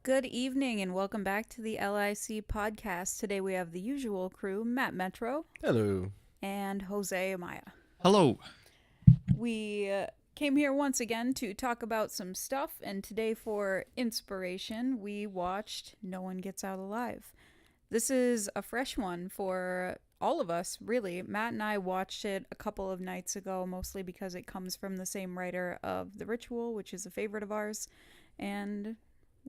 Good evening and welcome back to the LIC podcast. Today we have the usual crew, Matt Metro Hello. and Jose Amaya. Hello. We came here once again to talk about some stuff, and today for inspiration, we watched No One Gets Out Alive. This is a fresh one for all of us, really. Matt and I watched it a couple of nights ago, mostly because it comes from the same writer of The Ritual, which is a favorite of ours, and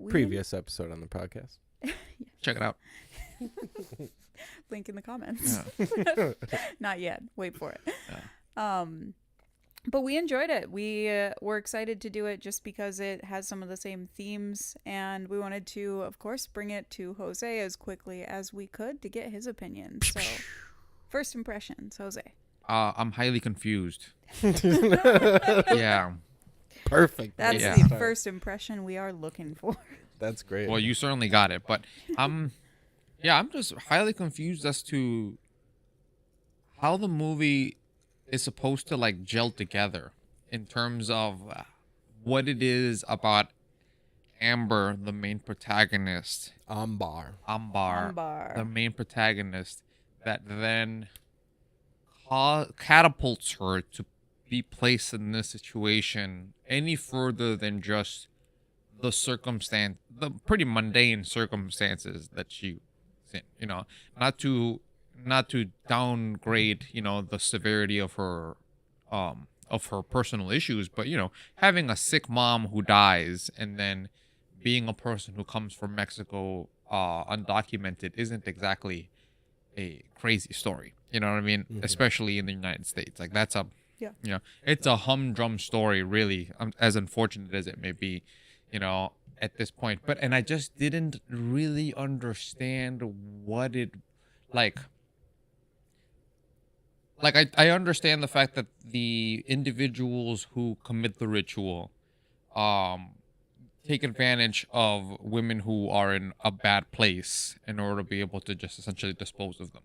Previous episode on the podcast. Check it out. Link in the comments. Yeah. Not yet. Wait for it. Yeah. But we enjoyed it. We were excited to do it just because it has some of the same themes, and we wanted to, of course, bring it to Jose as quickly as we could to get his opinion. So, first impressions, Jose. I'm highly confused. Yeah. Perfect. That's Yeah. the first impression we are looking for. That's great. Well, you certainly got it, but I'm just highly confused as to how the movie is supposed to like gel together in terms of what it is about Amber, the main protagonist, Ambar. the main protagonist, that then catapults her to be placed in this situation any further than just the pretty mundane circumstances that she was in. You know, not to downgrade, the severity of her personal issues, but having a sick mom who dies and then being a person who comes from Mexico undocumented isn't exactly a crazy story. You know what I mean? Mm-hmm. Especially in the United States. Like that's it's a humdrum story, really, as unfortunate as it may be, at this point. And I just didn't really understand what it like. I understand the fact that the individuals who commit the ritual take advantage of women who are in a bad place in order to be able to just essentially dispose of them.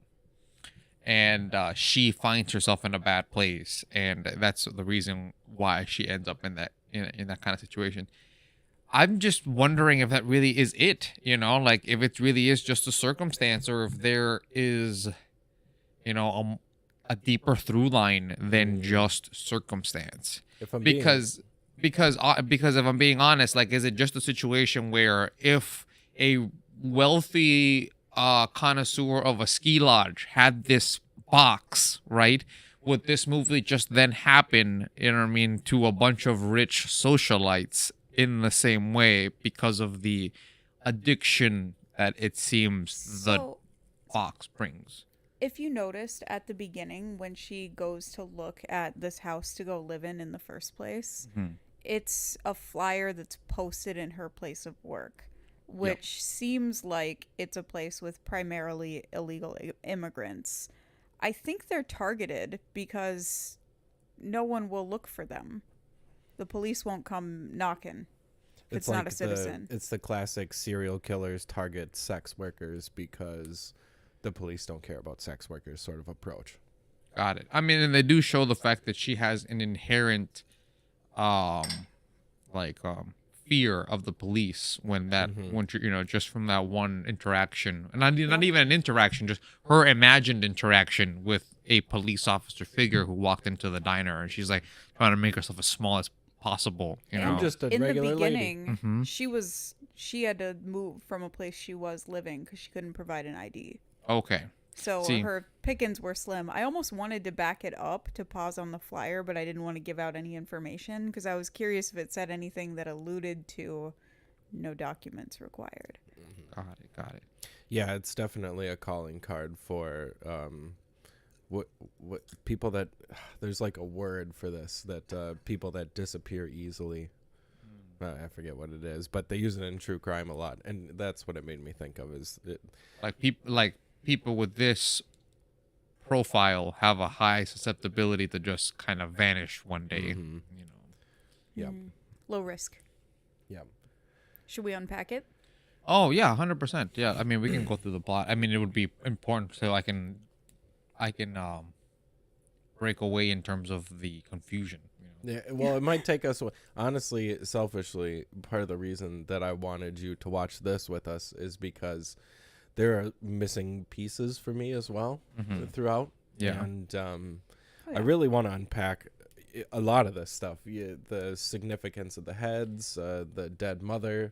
And she finds herself in a bad place, and that's the reason why she ends up in that kind of situation. I'm just wondering if that really is it, like if it really is just a circumstance, or if there is, a deeper through line than just circumstance. Because if I'm being honest, like, is it just a situation where if a wealthy connoisseur of a ski lodge had this box, right, would this movie just then happen, to a bunch of rich socialites in the same way because of the addiction that it seems the box brings? If you noticed at the beginning when she goes to look at this house to go live in the first place, it's a flyer that's posted in her place of work, which seems like it's a place with primarily illegal immigrants. I think they're targeted because no one will look for them. The police won't come knocking if it's not a citizen. It's the classic serial killers target sex workers because the police don't care about sex workers sort of approach. Got it. I mean, and they do show the fact that she has an inherent fear of the police when just from that one interaction, and not even an interaction, just her imagined interaction with a police officer figure who walked into the diner, and she's like trying to make herself as small as possible. I'm just a in the regular beginning, lady. she had to move from a place she was living because she couldn't provide an ID. Okay. So her pickings were slim. I almost wanted to back it up to pause on the flyer, but I didn't want to give out any information because I was curious if it said anything that alluded to no documents required. Got it. Yeah, it's definitely a calling card for what people that there's like a word for this, that people that disappear easily. I forget what it is, but they use it in true crime a lot, and that's what it made me think of. Is it people with this profile have a high susceptibility to just kind of vanish one day. Yeah. Low risk. Yeah. Should we unpack it? Oh yeah, 100%. Yeah, I mean we can go through the plot. I mean it would be important so I can break away in terms of the confusion. Yeah, well, it might take us. Honestly, selfishly, part of the reason that I wanted you to watch this with us is because there are missing pieces for me as well throughout. Yeah. And I really want to unpack a lot of this stuff. The significance of the heads, the dead mother,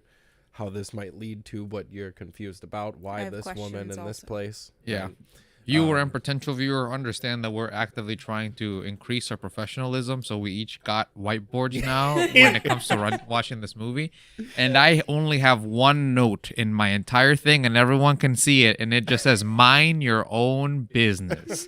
how this might lead to what you're confused about, why this woman in this place. Yeah. And, Viewer and potential viewer understand that we're actively trying to increase our professionalism, so we each got whiteboards now when it comes to watching this movie. And I only have one note in my entire thing, and everyone can see it, and it just says, "Mind your own business."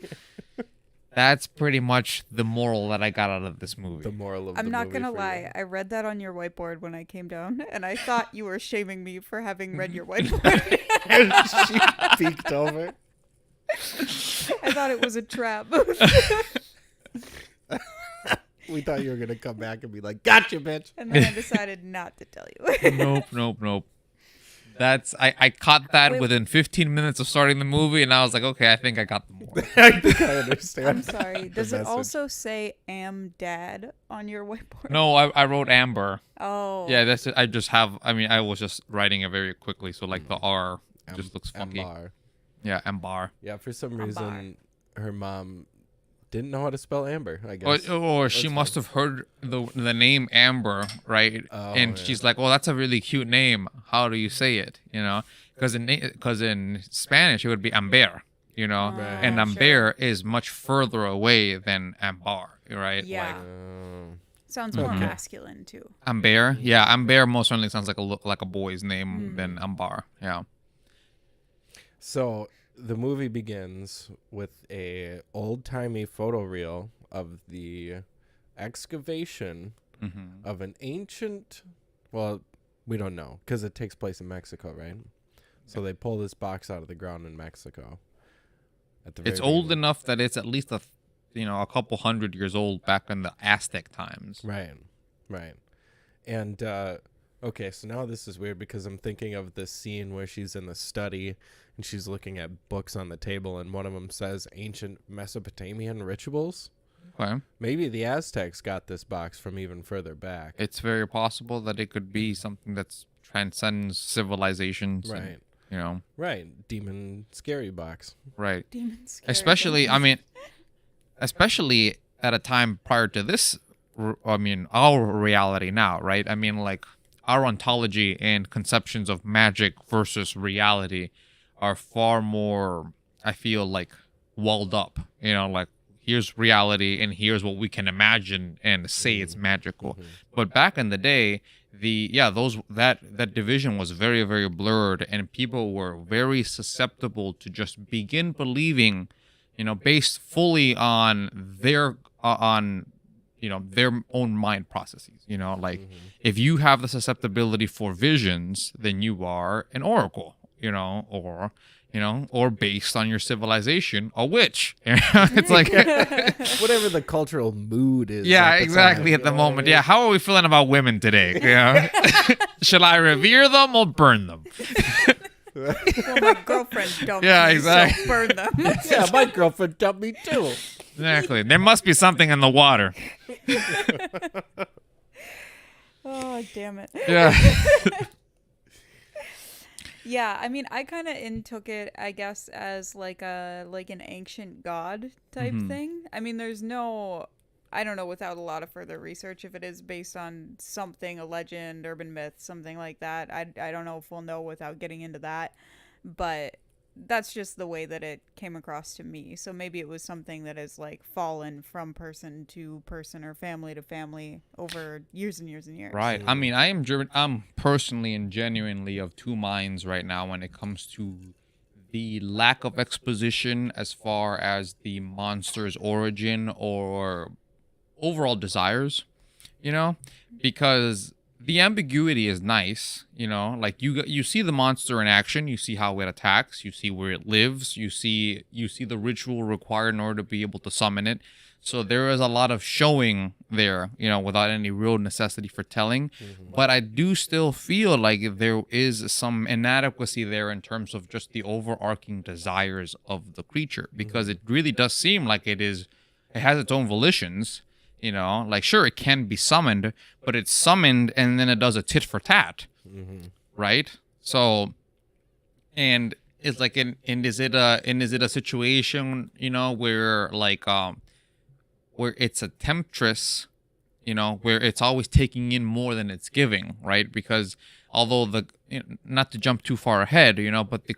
That's pretty much the moral that I got out of this movie. The moral of I'm the not movie gonna for lie. you. I read that on your whiteboard when I came down, and I thought you were shaming me for having read your whiteboard. She peeked over. I thought it was a trap. We thought you were gonna come back and be like, "Gotcha, bitch." And then I decided not to tell you. Nope. That's I caught that Wait. within 15 minutes of starting the movie, and I was like, okay, I think I got the moral. I think I understand. I'm sorry. the Does it message. also say "am dad" on your whiteboard? No, I wrote Amber. Oh. Yeah, that's it. I just have. I mean, I was just writing it very quickly, so like the R just looks funky. Ambar. Yeah, Ambar. Yeah, for some Ambar. reason, her mom didn't know how to spell Amber, I guess. Or she must have heard the name Amber, right? Oh, and yeah. she's like, "Well, that's a really cute name. How do you say it?" You know, because in Spanish it would be Amber. You know, Right. and Oh, Amber is much further away than Ambar, right? Yeah. Like, Sounds more Okay. masculine too. Amber, yeah, Amber most certainly sounds like a boy's name than Ambar. Yeah. So the movie begins with a old-timey photo reel of the excavation of an ancient, well, we don't know because it takes place in Mexico, right? So they pull this box out of the ground in Mexico. At the It's very old beginning. enough that it's at least a couple hundred years old back in the Aztec times. Right. And okay, so now this is weird because I'm thinking of this scene where she's in the study and she's looking at books on the table, and one of them says ancient Mesopotamian rituals. Okay. Maybe the Aztecs got this box from even further back. It's very possible that it could be something that transcends civilizations. Right. And, you know. Right. Demon scary box. Right. Demons. Especially at a time prior to this. I mean, our reality now, right? I mean, like our ontology and conceptions of magic versus reality are far more, I feel like, walled up. You know, like here's reality and here's what we can imagine and say it's magical. But back in the day, that division was very, very blurred, and people were very susceptible to just begin believing, you know, based fully on their their own mind processes. You know, like if you have the susceptibility for visions, then you are an oracle. You know, or based on your civilization, a witch. It's like Whatever the cultural mood is. yeah, at the exactly time, at the you know what I moment. mean? Yeah, how are we feeling about women today? You know? Should I revere them or burn them? Well, my girlfriend dumped Yeah, me, exactly. so burn them. Yeah, my girlfriend dumped me too. Exactly. There must be something in the water. Oh, damn it. Yeah. Yeah, I mean, I kind of took it, I guess, as like an ancient god type thing. I mean, there's no, I don't know, without a lot of further research, if it is based on something, a legend, urban myth, something like that. I don't know if we'll know without getting into that, but that's just the way that it came across to me. So maybe it was something that has like fallen from person to person or family to family over years and years and years. Right. I mean, I'm personally and genuinely of two minds right now when it comes to the lack of exposition as far as the monster's origin or overall desires, you know, because the ambiguity is nice, you know, like you see the monster in action, you see how it attacks, you see where it lives, you see the ritual required in order to be able to summon it. So there is a lot of showing there, you know, without any real necessity for telling. But I do still feel like there is some inadequacy there in terms of just the overarching desires of the creature, because it really does seem like it has its own volitions. You know, like, sure, it can be summoned, but it's summoned and then it does a tit for tat, right? So, and it's like, and is it a situation, you know, where like where it's a temptress, you know, where it's always taking in more than it's giving, right? Because although not to jump too far ahead, you know, but the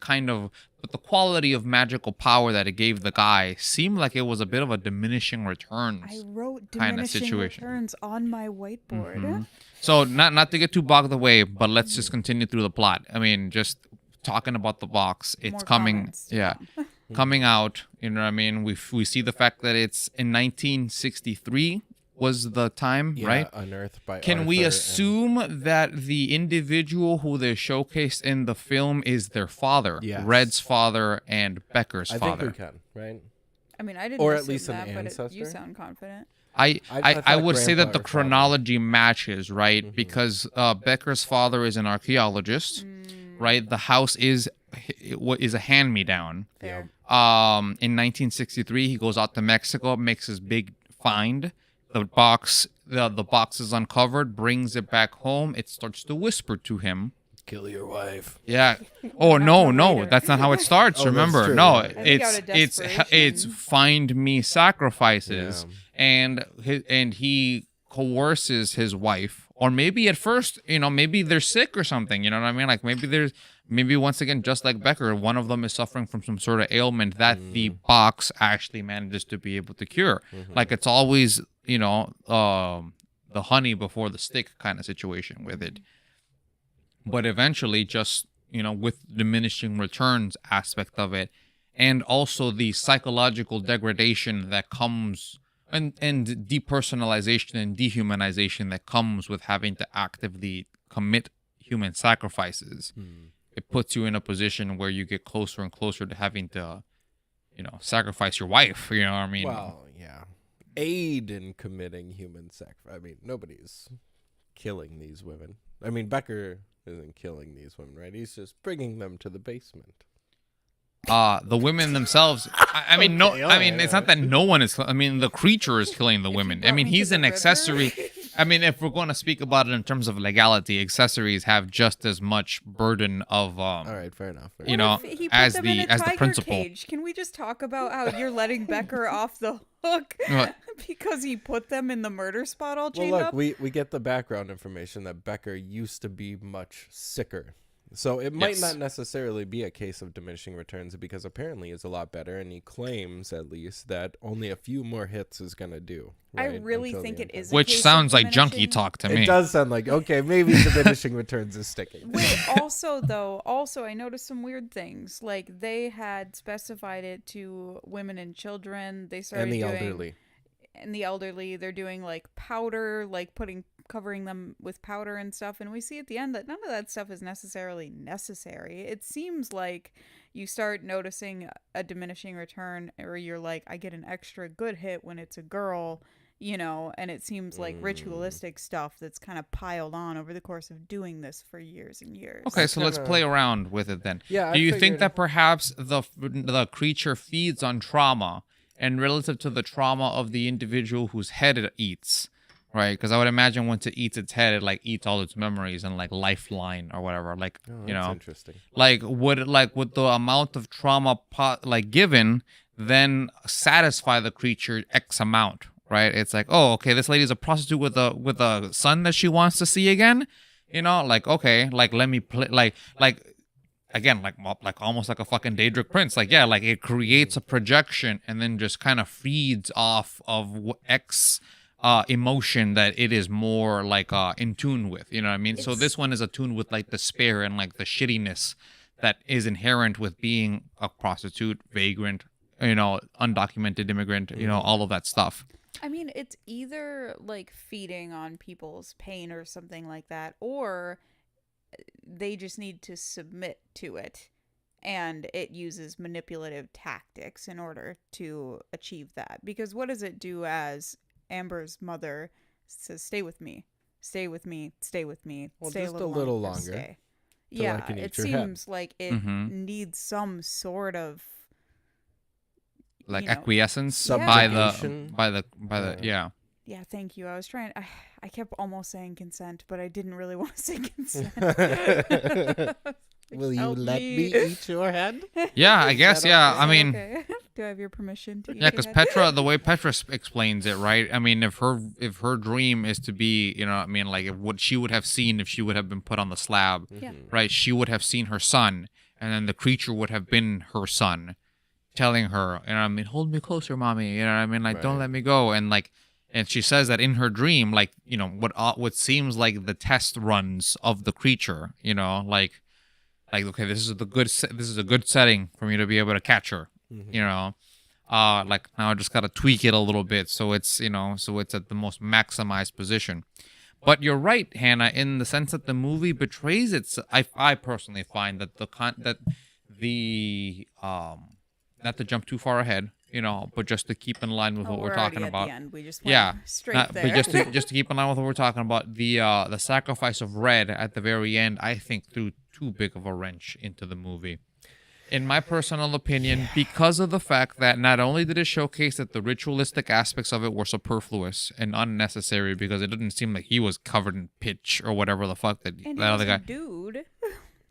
quality of magical power that it gave the guy seemed like it was a bit of a diminishing returns. I wrote kind of diminishing situation. returns on my whiteboard. So not to get too bogged away, but let's just continue through the plot. I mean, just talking about the box, it's More coming, comments to yeah, coming out. You know what I mean? We see the fact that it's in 1963 was the time, right? Unearthed by Can we Arthur assume that the individual who they showcased in the film is their father, Yes. Red's father and Becker's I father? think we can, right? I mean, I didn't Or at assume least an that, but you ancestor? sound confident. I thought would say that the grandpa or father. chronology matches, right? Because Becker's father is an archaeologist, right? The house is a hand-me-down. Fair. In 1963, he goes out to Mexico, makes his big find. The box is uncovered, brings it back home. It starts to whisper to him. Kill your wife. Yeah. Oh no, later. that's not how it starts. Oh, that's Remember, true, no, yeah. I think out of it's desperation. find me sacrifices, Yeah. and he coerces his wife, or maybe at first, you know, maybe they're sick or something. You know what I mean? Like maybe once again, just like Becker, one of them is suffering from some sort of ailment that the box actually manages to be able to cure. Like it's always, you know, the honey before the stick kind of situation with it. But eventually, just, you know, with diminishing returns aspect of it, and also the psychological degradation that comes, and depersonalization and dehumanization that comes with having to actively commit human sacrifices, it puts you in a position where you get closer and closer to having to, you know, sacrifice your wife. You know what I mean? Well, yeah. Aid in committing human sacrifice. I mean, nobody's killing these women. I mean, Becker isn't killing these women, right? He's just bringing them to the basement. The women themselves. I mean, no. Okay, I mean, alright, it's not that no one is. I mean, the creature is killing the women. I brought mean, me to he's the an river. accessory. I mean, if we're going to speak about it in terms of legality, accessories have just as much burden of All right, fair enough. You know, What if he put as them the in a tiger principal. cage? Can we just talk about how you're letting Becker off the hook What? because he put them in the murder spot all Well, chained look, up? we get the background information that Becker used to be much sicker. So it might Yes. not necessarily be a case of diminishing returns because apparently it's a lot better, and he claims at least that only a few more hits is gonna do. I right, really until think the it end. is. A Which case of sounds like junkie diminishing- talk to It me. does sound like, okay, maybe diminishing returns is sticking. Wait, also I noticed some weird things. Like they had specified it to women and children. They started And the doing, elderly. and the elderly. They're doing like powder, like covering them with powder and stuff. And we see at the end that none of that stuff is necessarily necessary. It seems like you start noticing a diminishing return, or you're like, I get an extra good hit when it's a girl. You know, and it seems like ritualistic stuff that's kind of piled on over the course of doing this for years and years. Okay, so let's play around with it then. Yeah, Do I you think figured- that perhaps the creature feeds on trauma, and relative to the trauma of the individual whose head it eats, right? Because I would imagine once it eats its head, it like eats all its memories and like lifeline or whatever. Like, Oh, you that's know, interesting. like would the amount of trauma given then satisfy the creature X amount, right? It's like, oh, okay, this lady's a prostitute with a son that she wants to see again. You know, like, okay, like let me play like again, like almost like a fucking Daedric Prince. Like, yeah, like it creates a projection and then just kind of feeds off of X emotion that it is more like in tune with. You know what I mean? So this one is attuned with like despair and like the shittiness that is inherent with being a prostitute, vagrant, you know, undocumented immigrant, you know, all of that stuff. I mean, it's either like feeding on people's pain or something like that, or they just need to submit to it, and it uses manipulative tactics in order to achieve that. Because what does it do as Amber's mother says, stay with me, stay with me, stay with me, Well, stay just a little longer. Stay. till I Yeah, can eat it your head. seems like it needs some sort of Like you know, acquiescence Yeah. by the Subjugation. by the yeah. Yeah, thank you. I was trying. I kept almost saying consent, but I didn't really want to say consent. Will you Help let me. me eat your head? Yeah, I guess. Yeah, I mean, Okay. Do I have your permission to eat yeah, your because head? Petra, the way Petra explains it, right? I mean, if her dream is to be, you know, what I mean, like if what she would have seen if she would have been put on the slab, Yeah. right? She would have seen her son, and then the creature would have been her son, telling her, you know, what I mean, hold me closer, mommy. You know, what I mean, like don't Right. let me go, and like. And she says that in her dream, like, you know, what seems like the test runs of the creature, you know, like okay, this is a good setting for me to be able to catch her, you know. Like now I just gotta tweak it a little bit so it's, you know, so it's at the most maximized position. But you're right, Hannah, in the sense that the movie betrays its. I personally find that the not to jump too far ahead, you know, but just to keep in line with Oh, what we're we're talking already about. at the end. We just went Yeah, straight there. but just to keep in line with what we're talking about, the sacrifice of Red at the very end, I think threw too big of a wrench into the movie. In my personal opinion, because of the fact that not only did it showcase that the ritualistic aspects of it were superfluous and unnecessary, because it didn't seem like he was covered in pitch or whatever the fuck that and he that was other a guy. dude.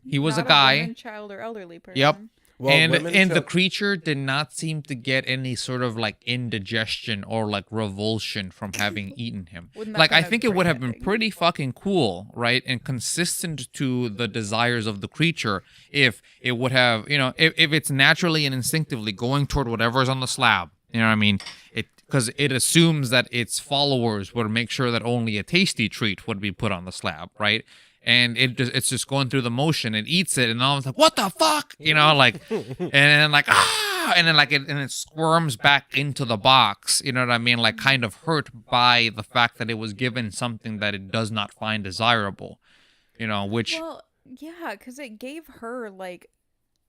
He was Not a guy. woman, child, or elderly person. Yep. Well, and women the show- creature did not seem to get any sort of like indigestion or like revulsion from having eaten him. Wouldn't that Like I been a think it would great have been ending? pretty fucking cool, right? And consistent to the desires of the creature if it would have, you know, if it's naturally and instinctively going toward whatever is on the slab. You know what I mean? Because it assumes that its followers would make sure that only a tasty treat would be put on the slab, right? And it's just going through the motion. It eats it, and all it's like, what the fuck, you know, like, and then like and then like it squirms back into the box. You know what I mean? Like kind of hurt by the fact that it was given something that it does not find desirable. You know, which Well, yeah, because it gave her like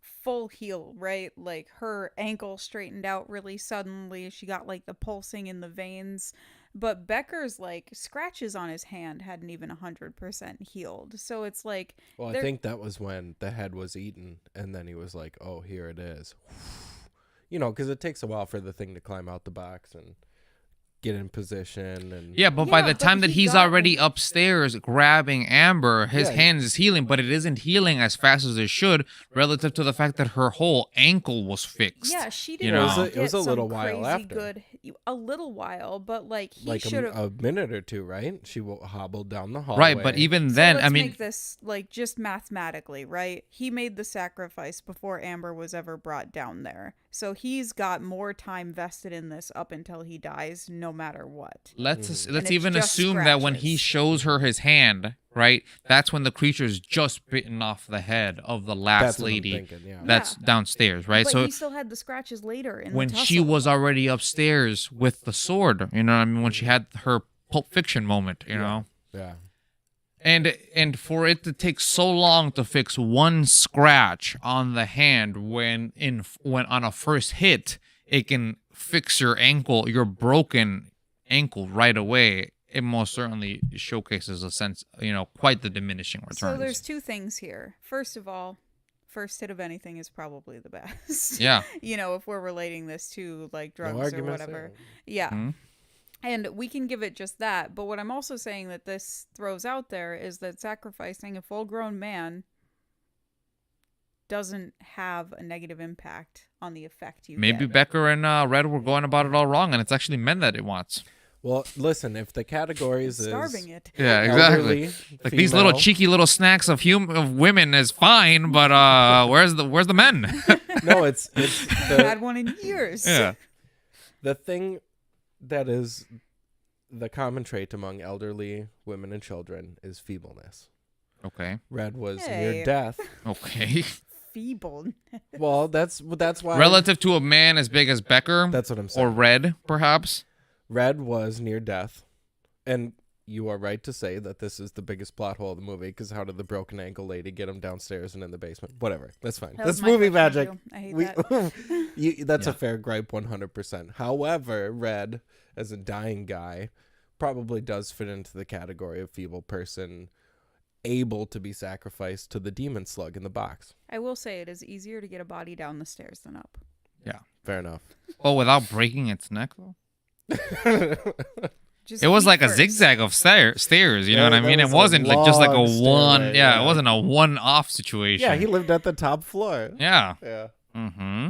full heal, right? Like her ankle straightened out really suddenly. She got like the pulsing in the veins. But Becker's like scratches on his hand hadn't even 100% healed. So it's like, Well, I they're- think that was when the head was eaten, and then he was like, "Oh, here it is." You know, because it takes a while for the thing to climb out the box and get in position, and yeah, but by Yeah, the but time that he he's got- already upstairs grabbing Amber, his Yeah. hands is healing, but it isn't healing as fast as it should relative to the fact that her whole ankle was fixed. yeah, she You didn't know. It was a get little some while crazy after. good, a little while, but like he like should have. a minute or two, right? She hobbled down the hallway. Right, but even So then, let's I mean, make this like just mathematically, right? He made the sacrifice before Amber was ever brought down there. So he's got more time vested in this up until he dies, no matter what. let's it's even just assume that when he scratches. shows her his hand, right, that's when the creature's just bitten off the head of the last That's what I'm lady thinking, yeah. that's downstairs, right? But So he still had the scratches later in when the she tussle. was already upstairs with the sword, you know what I mean, when she had her Pulp Fiction moment, you know. Yeah. And for it to take so long to fix one scratch on the hand when on a first hit it can fix your ankle, your broken ankle right away, it most certainly showcases a sense, you know, quite the diminishing returns. So there's two things here. First of all, first hit of anything is probably the best. Yeah. You know, if we're relating this to like No drugs or arguments whatever. there. Yeah. Mhm. And we can give it just that. But what I'm also saying that this throws out there is that sacrificing a full grown man doesn't have a negative impact on the effect you Maybe get. Becker and Red were going about it all wrong, and it's actually men that it wants. Well, listen, if the categories Starving is it. Yeah, exactly. elderly, Like these little female, cheeky little snacks of women is fine, but where's the men? No, it's Had one in years. Yeah. the thing that is the common trait among elderly women and children is feebleness. Okay. Red was Hey. near death. Okay. Feeble. Well, that's why Relative to a man as big as Becker That's what I'm saying. or Red, perhaps. Red was near death, and you are right to say that this is the biggest plot hole of the movie. Because how did the broken ankle lady get him downstairs and in the basement? Whatever, that's fine. That was That's my movie question, magic. too. I hate We- that. that's Yeah. a fair gripe, 100%. However, Red, as a dying guy, probably does fit into the category of feeble person, able to be sacrificed to the demon slug in the box. I will say it is easier to get a body down the stairs than up. Fair enough. Oh, without breaking its neck, though? Just It was feet like a first. zigzag of stairs. You know Yeah, what I that mean? It was a wasn't like just like a long one. stairway, Yeah, yeah. it wasn't a one-off situation. Yeah, he lived at the top floor. Yeah. Yeah. Mm-hmm.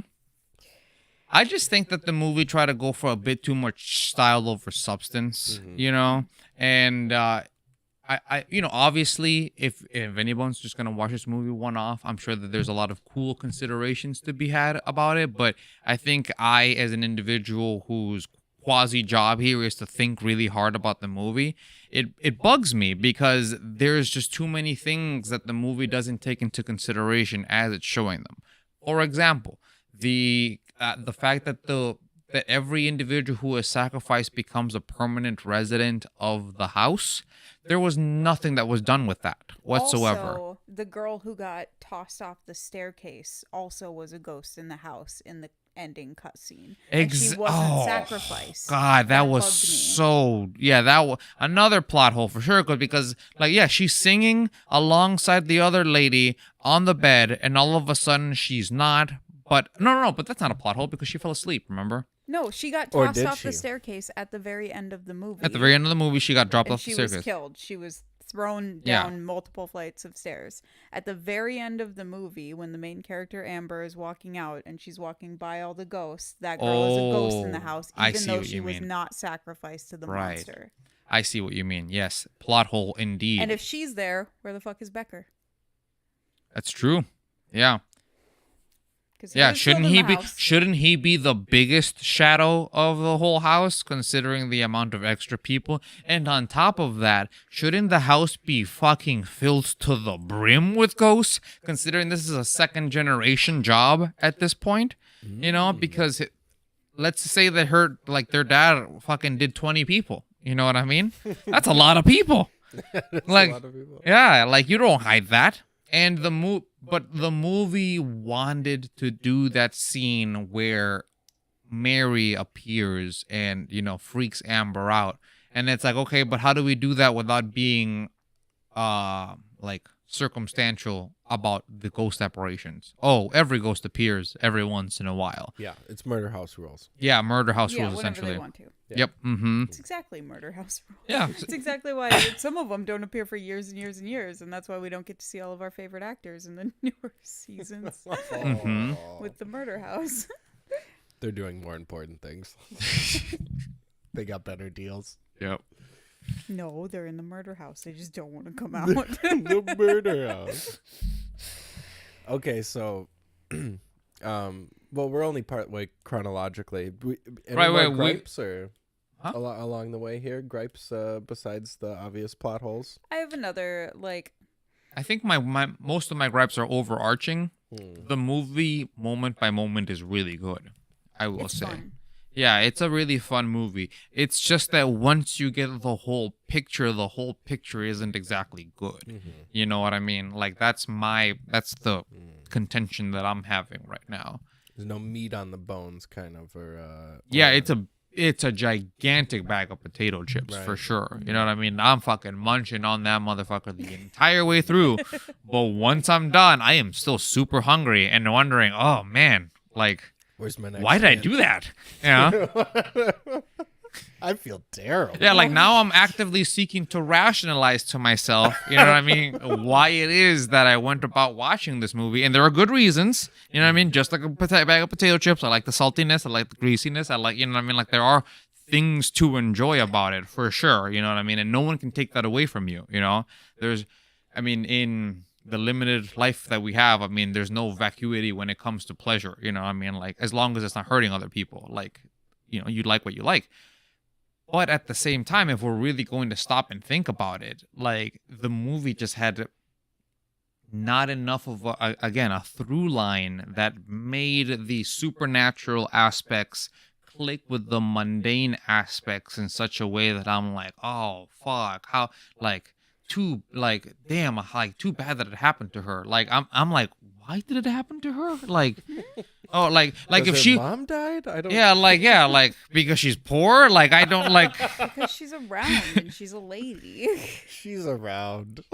I just think that the movie tried to go for a bit too much style over substance, you know, and obviously, if anyone's just gonna watch this movie one off, I'm sure that there's a lot of cool considerations to be had about it. But I think as an individual whose quasi job here is to think really hard about the movie, it bugs me because there's just too many things that the movie doesn't take into consideration as it's showing them. For example, the fact that that every individual who is sacrificed becomes a permanent resident of the house. There was nothing that was done with that whatsoever. Also, the girl who got tossed off the staircase also was a ghost in the house in the ending cutscene. And she wasn't sacrificed. God, that was bugged me. so. Yeah, that was another plot hole for sure. Because, like, yeah, she's singing alongside the other lady on the bed, and all of a sudden she's not. But no, but that's not a plot hole because she fell asleep. Remember? No, she got Or tossed did off the she? staircase at the very end of the movie. At the very end of the movie, she got dropped and off the she was staircase. killed. She was thrown Yeah. down multiple flights of stairs. At the very end of the movie, when the main character Amber is walking out and she's walking by all the ghosts, that girl is a ghost in the house, I even see though what she you was mean. not sacrificed to the Right. monster. I see what you mean. Yes, plot hole indeed. And if she's there, where the fuck is Becker? That's true. Yeah. 'Cause he Yeah, was killed in the house. shouldn't he be the biggest shadow of the whole house considering the amount of extra people? And on top of that, shouldn't the house be fucking filled to the brim with ghosts considering this is a second generation job at this point? You know, because let's say that their dad fucking did 20 people. You know what I mean? That's a lot of people. Like A lot of people. yeah, like you don't hide that. And but the movie wanted to do that scene where Mary appears and, freaks Amber out. And it's like, okay, but how do we do that without being like circumstantial about the ghost apparitions? Oh, every ghost appears every once in a while. Yeah, it's murder house rules. Yeah, murder house Yeah, rules whenever essentially. they want to. Yep. Mm-hmm. It's exactly murder house rules. Yeah. It's exactly why some of them don't appear for years and years and years, and that's why we don't get to see all of our favorite actors in the newer seasons Mm-hmm. with the murder house. They're doing more important things. They got better deals. Yep. No, they're in the murder house. They just don't want to come out. The murder house. Okay, so, well, we're only part way chronologically. Any Right, more wait, gripes or Huh? along the way here? Gripes besides the obvious plot holes? I have another, I think my most of my gripes are overarching. The movie moment by moment is really good. I will it's say. fun. Yeah, it's a really fun movie. It's just that once you get the whole picture isn't exactly good. You know what I mean? Like that's the contention that I'm having right now. There's no meat on the bones, kind of, or Yeah, or- it's a gigantic bag of potato chips for Right. sure. You know what I mean? I'm fucking munching on that motherfucker the entire way through. But once I'm done, I am still super hungry and wondering, oh man, like Where's my next? why did I hint? do that? Yeah. I feel terrible. Yeah, like now I'm actively seeking to rationalize to myself, you know what I mean, why it is that I went about watching this movie. And there are good reasons, you know what I mean? Just like a bag of potato chips. I like the saltiness. I like the greasiness. I like, you know what I mean? Like there are things to enjoy about it for sure, you know what I mean? And no one can take that away from you, you know? In the limited life that we have, I mean, there's no vacuity when it comes to pleasure, you know what I mean? Like as long as it's not hurting other people, like, you like what you like. But at the same time, if we're really going to stop and think about it, like the movie just had not enough of a through line that made the supernatural aspects click with the mundane aspects in such a way that I'm like, oh fuck, how too bad that it happened to her. Like I'm like, why did it happen to her? Like, oh, like if her mom died, I don't. yeah, because she's poor. Like I don't like. Because she's around and she's a lady. She's around.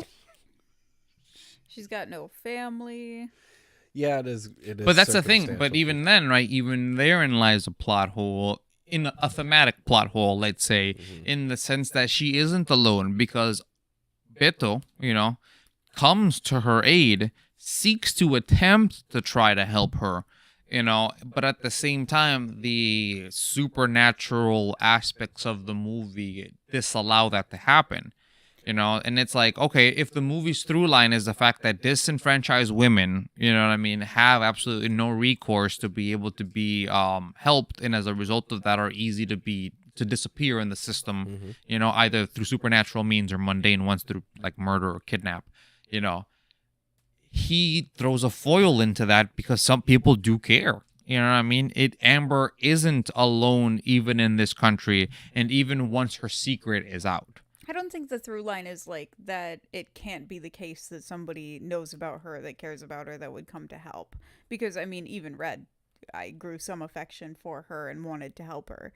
She's got no family. Yeah, it is. It is. But that's the thing. But circumstantial. even then, right? Even therein lies a plot hole. in a thematic plot hole, let's say, in the sense that she isn't alone, because Beto, comes to her aid, seeks to attempt to try to help her, but at the same time, the supernatural aspects of the movie disallow that to happen. And it's like, okay, if the movie's through line is the fact that disenfranchised women, have absolutely no recourse to be able to be helped, and as a result of that are easy to disappear in the system, either through supernatural means or mundane ones through like murder or kidnap, he throws a foil into that because some people do care. Amber isn't alone even in this country, and even once her secret is out. I don't think the through line is like that it can't be the case that somebody knows about her, that cares about her, that would come to help. Because, even Red, I grew some affection for her and wanted to help her.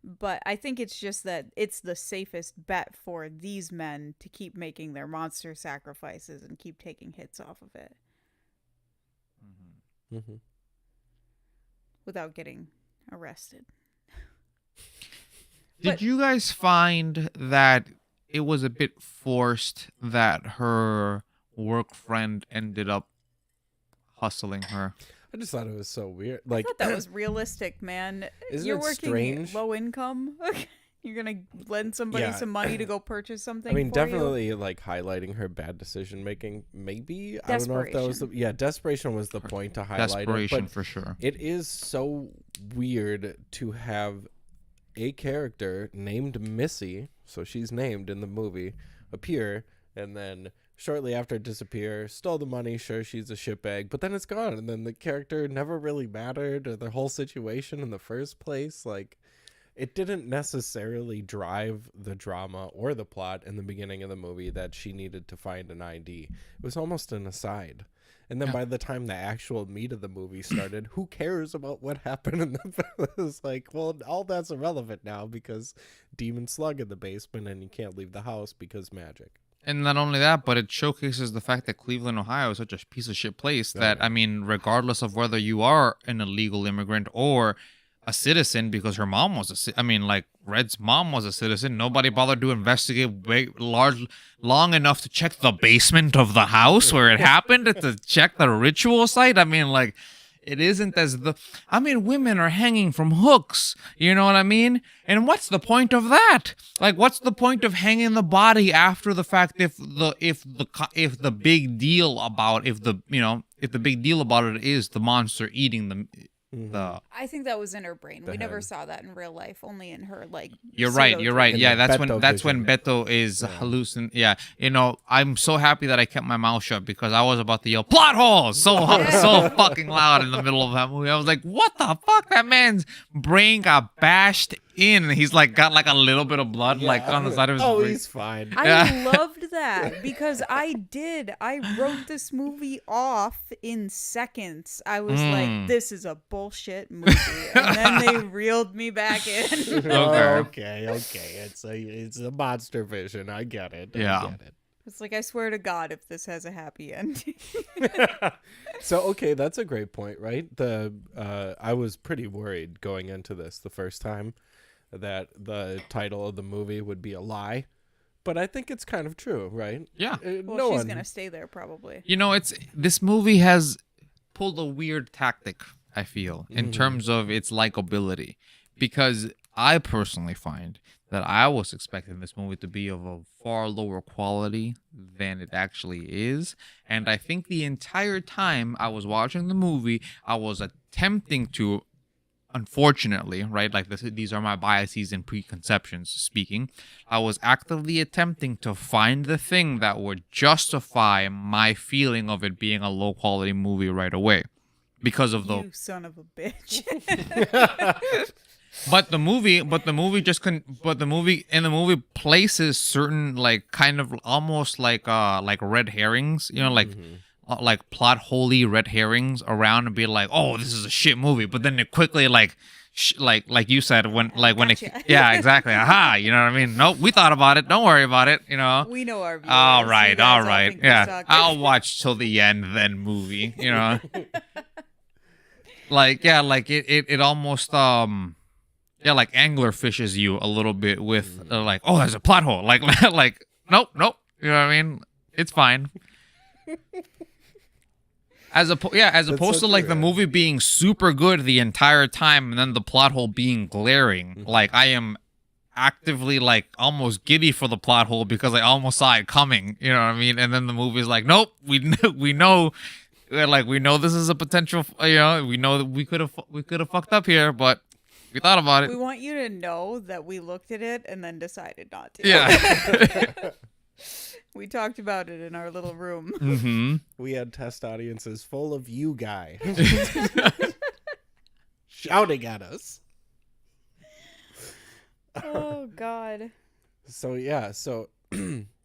But I think it's just that it's the safest bet for these men to keep making their monster sacrifices and keep taking hits off of it. Mm-hmm. Without getting arrested. Did you guys find that it was a bit forced that her work friend ended up hustling her? I just thought it was so weird. I thought that was realistic, man. You're working strange? Low income. You're gonna lend somebody some money to go purchase something. Definitely like highlighting her bad decision making. Maybe I don't know if that was desperation was the point to highlight desperation, it, for sure. It is so weird to have a character named Missy, so she's named in the movie, appear, and then shortly after disappear, stole the money. Sure, she's a shitbag, but then it's gone, and then the character never really mattered, or the whole situation in the first place. Like, it didn't necessarily drive the drama or the plot in the beginning of the movie that she needed to find an ID. It was almost an aside. And then by the time the actual meat of the movie started, who cares about what happened in the film? It was like, well, all that's irrelevant now because demon slug in the basement and you can't leave the house because magic. And not only that, but it showcases the fact that Cleveland, Ohio is such a piece of shit place that, regardless of whether you are an illegal immigrant or a citizen, because her mom was Red's mom was a citizen, nobody bothered to investigate long enough to check the basement of the house where it happened, to check the ritual site. It isn't as women are hanging from hooks, you know what I mean? And what's the point of that? Like, what's the point of hanging the body after the fact if the big deal about if the big deal about it is the monster eating the I think that was in her brain. We never saw that in real life, only in her You're right. Yeah, that's when Beto is hallucin. Yeah, I'm so happy that I kept my mouth shut because I was about to yell plot holes so fucking loud in the middle of that movie. I was like, what the fuck? That man's brain got bashed in. He's got a little bit of blood on the side of his brain. He's fine. I loved that because I wrote this movie off in seconds. I was like, this is a bullshit movie. And then they reeled me back in. Okay. It's a monster vision. I get it. Yeah. It's like, I swear to God, if this has a happy ending. So, that's a great point, right? I was pretty worried going into this the first time that the title of the movie would be a lie, but I think it's kind of true, right? Yeah. She's gonna stay there probably. This movie has pulled a weird tactic, I feel, in terms of its likability, because I personally find that I was expecting this movie to be of a far lower quality than it actually is. And I think the entire time I was watching the movie, I was attempting to, unfortunately, right, these are my biases and preconceptions speaking, I was actively attempting to find the thing that would justify my feeling of it being a low quality movie right away. Because of you son of a bitch. But the movie places certain kind of almost like red herrings, like plot holy red herrings around and be like, oh, this is a shit movie, but then it quickly like you said when it, yeah, exactly, aha, you know what I mean? Nope, we thought about it, don't worry about it, We know our viewers. all right, yeah, I'll watch till the end then movie, it almost yeah, like angler fishes you a little bit with like, oh, there's a plot hole. Like like nope. You know what I mean? It's fine. As opposed to like the movie being super good the entire time and then the plot hole being glaring. Like I am actively like almost giddy for the plot hole because I almost saw it coming. You know what I mean? And then the movie's like, nope, we know, like we know this is a potential. You know, we know that we could have fucked up here, but we thought about it. We want you to know that we looked at it and then decided not to. Yeah. We talked about it in our little room. Mm-hmm. We had test audiences full of you guy shouting at us. Oh God. So yeah,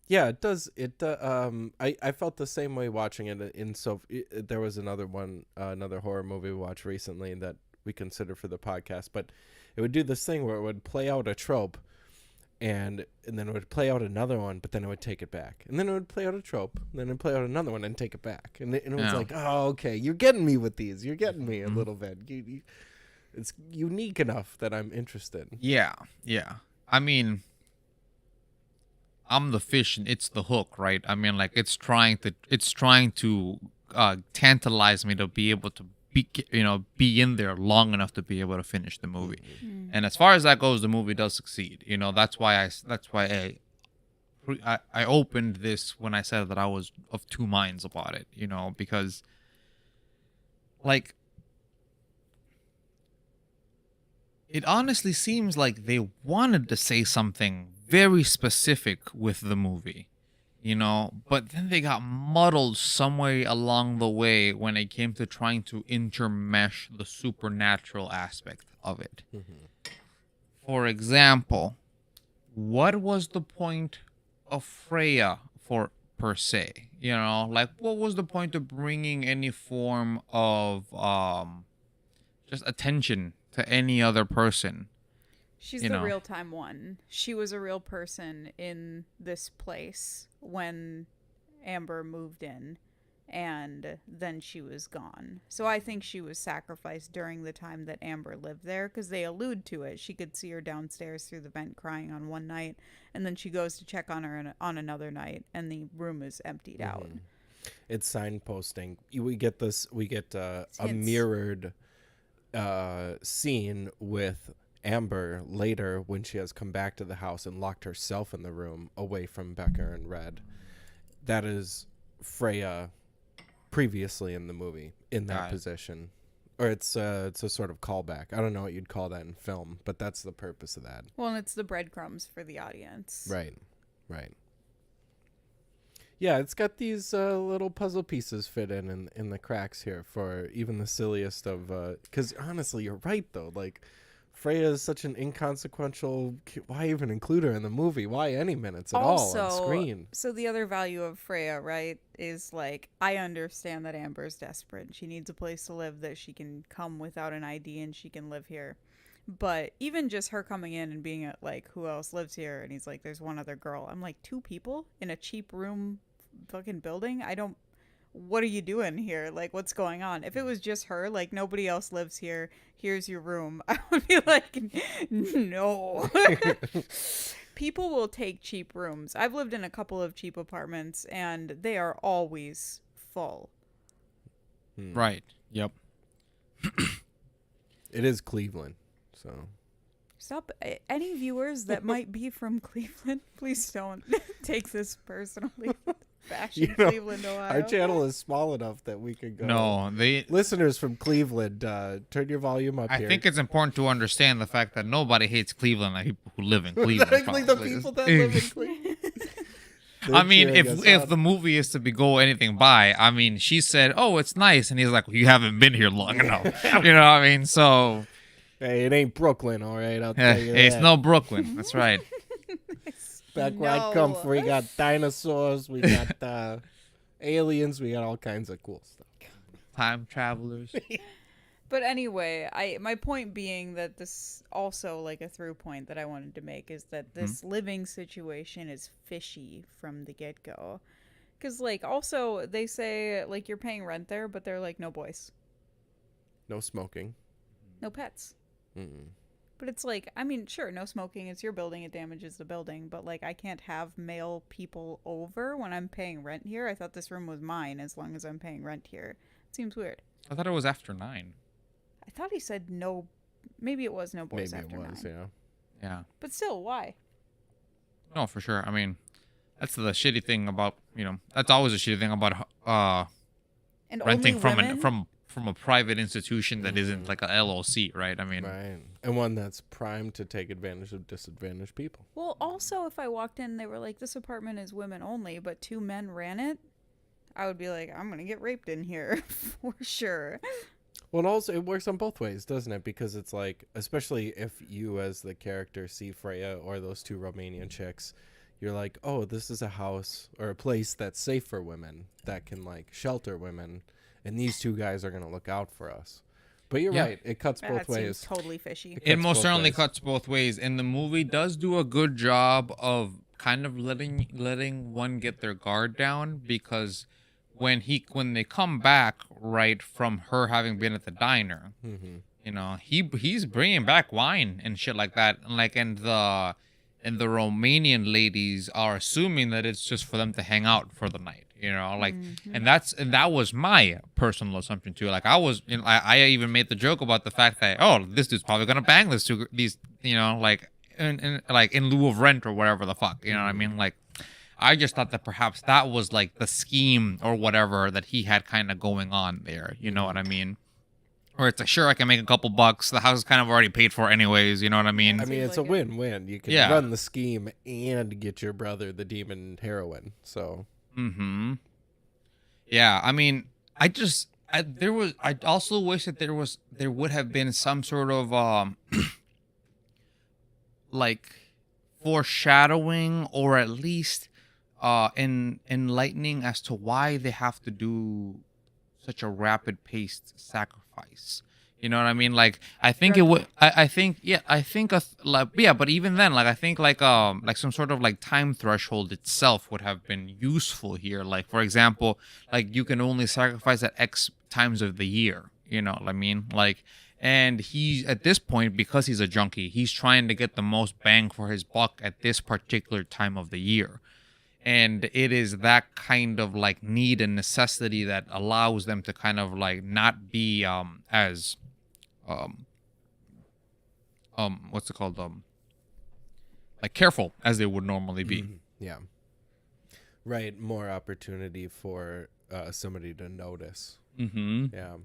yeah, it does. I felt the same way watching it. There was another horror movie we watched recently that we considered for the podcast, but it would do this thing where it would play out a trope. And then it would play out another one, but then it would take it back. And then it would play out a trope, and then it would play out another one and take it back. And it was like, oh, okay, you're getting me with these. You're getting me a little bit. It's unique enough that I'm interested. Yeah. I mean, I'm the fish and it's the hook, right? I mean, like it's trying to tantalize me to be able to be in there long enough to be able to finish the movie. And as far as that goes, the movie does succeed. You know, that's why I opened this when I said that I was of two minds about it, you know, because like it honestly seems like they wanted to say something very specific with the movie. You know, but then they got muddled somewhere along the way when it came to trying to intermesh the supernatural aspect of it. For example, what was the point of Freya per se? You know, like what was the point of bringing any form of just attention to any other person? She's the real-time one. She was a real person in this place when Amber moved in, and then she was gone. So I think she was sacrificed during the time that Amber lived there, because they allude to it. She could see her downstairs through the vent crying on one night, and then she goes to check on her on another night, and the room is emptied out. It's signposting. We get a mirrored scene with Amber later when she has come back to the house and locked herself in the room away from Becker and Red. That is Freya previously in the movie in that position. Or it's a sort of callback. I don't know what you'd call that in film, but that's the purpose of that. Well, and it's the breadcrumbs for the audience. Right. Yeah, it's got these little puzzle pieces fit in the cracks here for even the silliest of... Because honestly, you're right, though. Like... Freya is such an inconsequential... Why even include her in the movie? Why any minutes at all on screen? So the other value of Freya, right, is like, I understand that Amber's desperate. She needs a place to live that she can come without an ID and she can live here. But even just her coming in and being like, who else lives here? And he's like, there's one other girl. I'm like, 2 people in a cheap room fucking building? What are you doing here? Like, what's going on? If it was just her, like, nobody else lives here, here's your room, I would be like, no. People will take cheap rooms. I've lived in a couple of cheap apartments, and they are always full. Right. Yep. It is Cleveland, so... Stop. Any viewers that might be from Cleveland, please don't take this personally. Cleveland, Ohio. Our channel is small enough that we could go. No, listeners from Cleveland, turn your volume up here. I think it's important to understand the fact that nobody hates Cleveland like people who live in Cleveland. Exactly the people that live in Cleveland. I mean, if the movie is to go anything by, I mean, she said, "Oh, it's nice," and he's like, well, "You haven't been here long enough." You know what I mean? So, hey, it ain't Brooklyn, all right. I'll tell you it's that. no Brooklyn. That's right. Back where I come from, we got dinosaurs, we got aliens, we got all kinds of cool stuff. Time travelers. But anyway, my point being that this also, like, a through point that I wanted to make is that this living situation is fishy from the get-go. Because, like, also, they say, like, you're paying rent there, but they're like, no boys. No smoking. No pets. Mm-mm. But it's like, I mean, sure, no smoking. It's your building. It damages the building. But, like, I can't have male people over when I'm paying rent here. I thought this room was mine as long as I'm paying rent here. It seems weird. I thought it was after 9. I thought he said no. Maybe it was no boys Maybe after it was, 9. yeah. Yeah. But still, why? No, for sure. I mean, that's the shitty thing about, that's always a shitty thing about And renting only women? from a private institution that isn't like a LLC, right? I mean, Right. And one that's primed to take advantage of disadvantaged people. Well, also, if I walked in, they were like, this apartment is women only, but 2 men ran it, I would be like, I'm going to get raped in here for sure. Well, also, it works on both ways, doesn't it? Because it's like, especially if you as the character see Freya or those 2 Romanian chicks, you're like, oh, this is a house or a place that's safe for women, that can, like, shelter women, and these 2 guys are going to look out for us. But you're right. It cuts both That ways. seems totally fishy. it most certainly cuts both ways, and the movie does do a good job of kind of letting one get their guard down, because when they come back right from her having been at the diner, he's bringing back wine and shit like that, and the Romanian ladies are assuming that it's just for them to hang out for the night, and that was my personal assumption too. Like, I was, I even made the joke about the fact that, oh, this dude's probably gonna bang these, like in lieu of rent or whatever the fuck, what I mean? Like, I just thought that perhaps that was like the scheme or whatever that he had kind of going on there. You know what I mean? Or it's like, sure, I can make a couple bucks. The house is kind of already paid for anyways. You know what I mean? I mean, it's a win-win. You can run the scheme and get your brother the demon heroin. So. Mm-hmm. Yeah, I mean, I also wish that there would have been some sort of like foreshadowing, or at least enlightening as to why they have to do such a rapid paced sacrifice. You know what I mean? Like, I think it would. I think, yeah. I think but even then, like, I think like some sort of like time threshold itself would have been useful here. Like, for example, like, you can only sacrifice at X times of the year. You know what I mean? Like, and he's at this point, because he's a junkie, he's trying to get the most bang for his buck at this particular time of the year. And it is that kind of like need and necessity that allows them to kind of like not be as what's it called, like careful as they would normally be. Yeah. Right. More opportunity for somebody to notice. Mm-hmm. Yeah.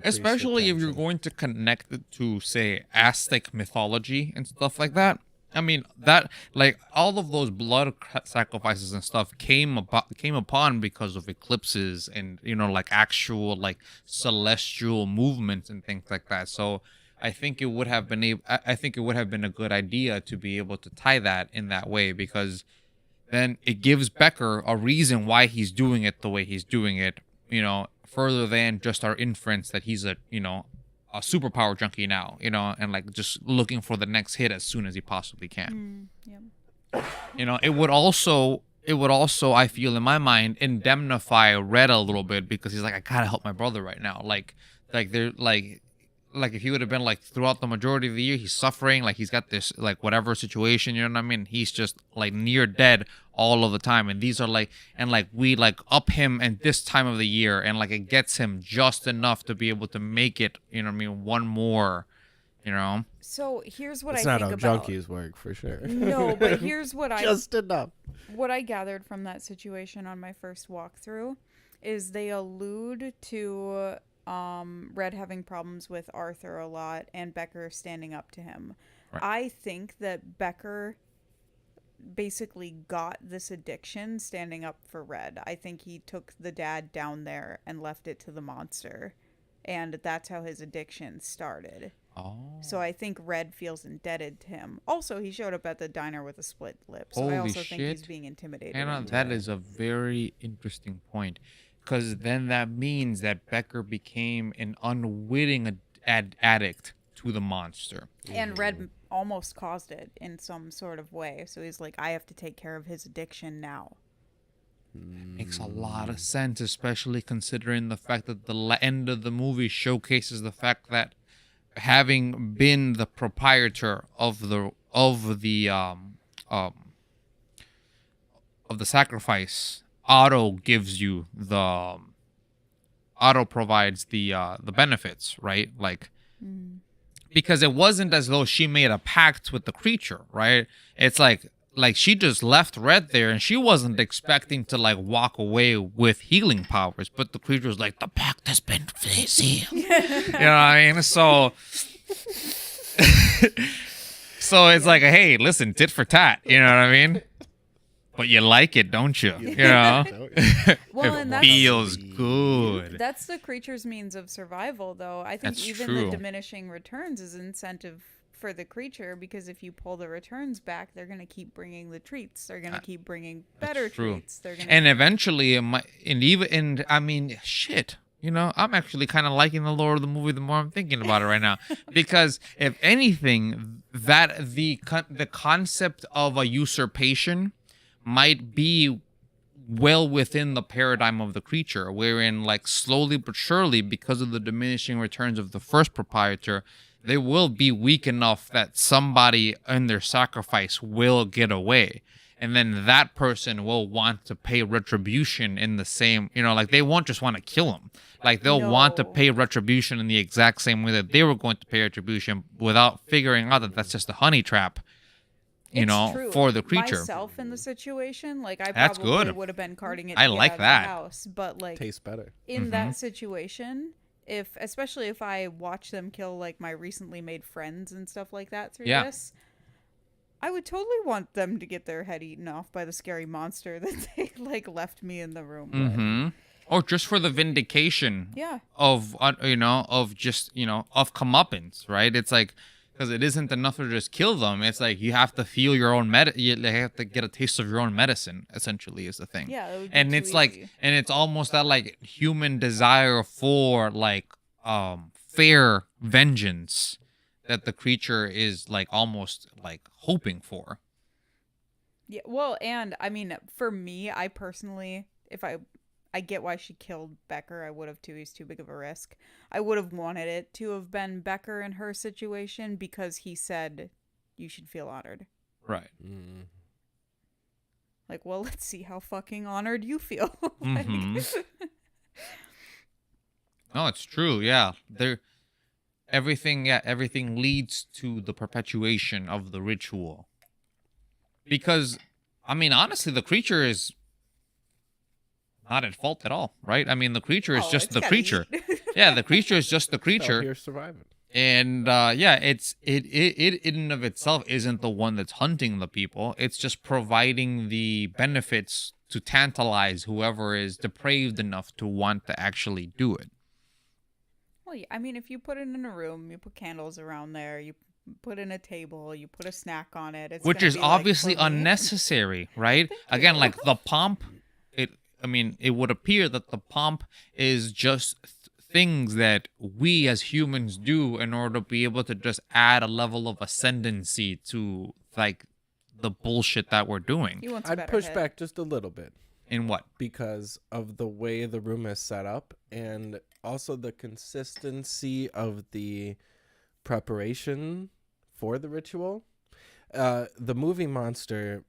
Especially if you're going to connect it to, say, Aztec mythology and stuff like that. I mean, that, like, all of those blood sacrifices and stuff came upon because of eclipses and, like, actual, like, celestial movements and things like that. So I think it would have been a good idea to be able to tie that in that way, because then it gives Becker a reason why he's doing it the way he's doing it, further than just our inference that he's a superpower junkie now, and like just looking for the next hit as soon as he possibly can. It would also, I feel in my mind, indemnify Red a little bit, because he's like, I gotta help my brother right now. Like they're like if he would have been like throughout the majority of the year, he's suffering, like he's got this like whatever situation, you know what I mean? He's just like near dead all of the time, and these are like, and like we like up him at this time of the year, and like it gets him just enough to be able to make it, you know what I mean, one more, So here's what it's I not think how about. junkies work, for sure. No, but here's what just enough. What I gathered from that situation on my first walkthrough is they allude to Red having problems with Arthur a lot, and Becker standing up to him. Right. I think that Becker basically got this addiction standing up for Red. I think he took the dad down there and left it to the monster, and that's how his addiction started. Oh. So I think Red feels indebted to him. Also, he showed up at the diner with a split lip, so Holy I also think he's shit. being intimidated. Hannah, that is a very interesting point, because then that means that Becker became an unwitting addict to the monster. And Red almost caused it in some sort of way. So he's like, I have to take care of his addiction now. Makes a lot of sense, especially considering the fact that the end of the movie showcases the fact that having been the proprietor of the sacrifice, Otto gives you the Otto provides the benefits, right? Like, because it wasn't as though she made a pact with the creature, right? It's like she just left Red there, and she wasn't expecting to like walk away with healing powers, but the creature was like, the pact has been sealed. You know what I mean? So so it's like, hey, listen, tit for tat, you know what I mean? But you like it, don't you? You know? Well, It and that's, feels good. that's the creature's means of survival, though. I think That's even true. the diminishing returns is incentive for the creature, because if you pull the returns back, they're going to keep bringing the treats. They're going to keep bringing better true. treats. They're going And eventually, I mean, shit. You know, I'm actually kind of liking the lore of the movie the more I'm thinking about it right now, because if anything, that the concept of a usurpation might be well within the paradigm of the creature, wherein like slowly but surely, because of the diminishing returns of the first proprietor, they will be weak enough that somebody in their sacrifice will get away. And then that person will want to pay retribution in the same, you know, like they won't just want to kill him. Like they'll want to No. pay retribution in the exact same way that they were going to pay retribution, without figuring out that that's just a honey trap, you It's know, true. for the creature. Myself in the situation, like I That's probably good. would have been carting it I to get like out of that. the house, but like Tastes better. in that situation, especially if I watch them kill like my recently made friends and stuff like that through Yeah. this, I would totally want them to get their head eaten off by the scary monster that they like left me in the room with. Or just for the vindication Yeah. of you know, of just, you know, of comeuppance, right? It's like, because it isn't enough to just kill them. It's like you have to feel your own you have to get a taste of your own medicine, essentially, is the thing. Yeah, that would be And too it's like, easy. and it's almost that like human desire for like fair vengeance that the creature is like almost like hoping for. Yeah, well, and I mean, for me, I personally, if I get why she killed Becker. I would have too. He's too big of a risk. I would have wanted it to have been Becker in her situation, because he said you should feel honored. Right. Like, well, let's see how fucking honored you feel. Like, No, it's true. Yeah. Everything leads to the perpetuation of the ritual. Because, I mean, honestly, the creature is not at fault at all, right? I mean, the creature is Oh, just it's the gotta creature. eat. Yeah, the creature is just the Out creature. here surviving. And yeah, it in and of itself isn't the one that's hunting the people. It's just providing the benefits to tantalize whoever is depraved enough to want to actually do it. Well, yeah, I mean, if you put it in a room, you put candles around there, you put in a table, you put a snack on it, it's Which gonna is be like, obviously for me. unnecessary, right? Again, like the pomp, it would appear that the pomp is just things that we as humans do in order to be able to just add a level of ascendancy to like the bullshit that we're doing. He wants a I'd better push head. back just a little bit In what? because of the way the room is set up and also the consistency of the preparation for the ritual. The movie monster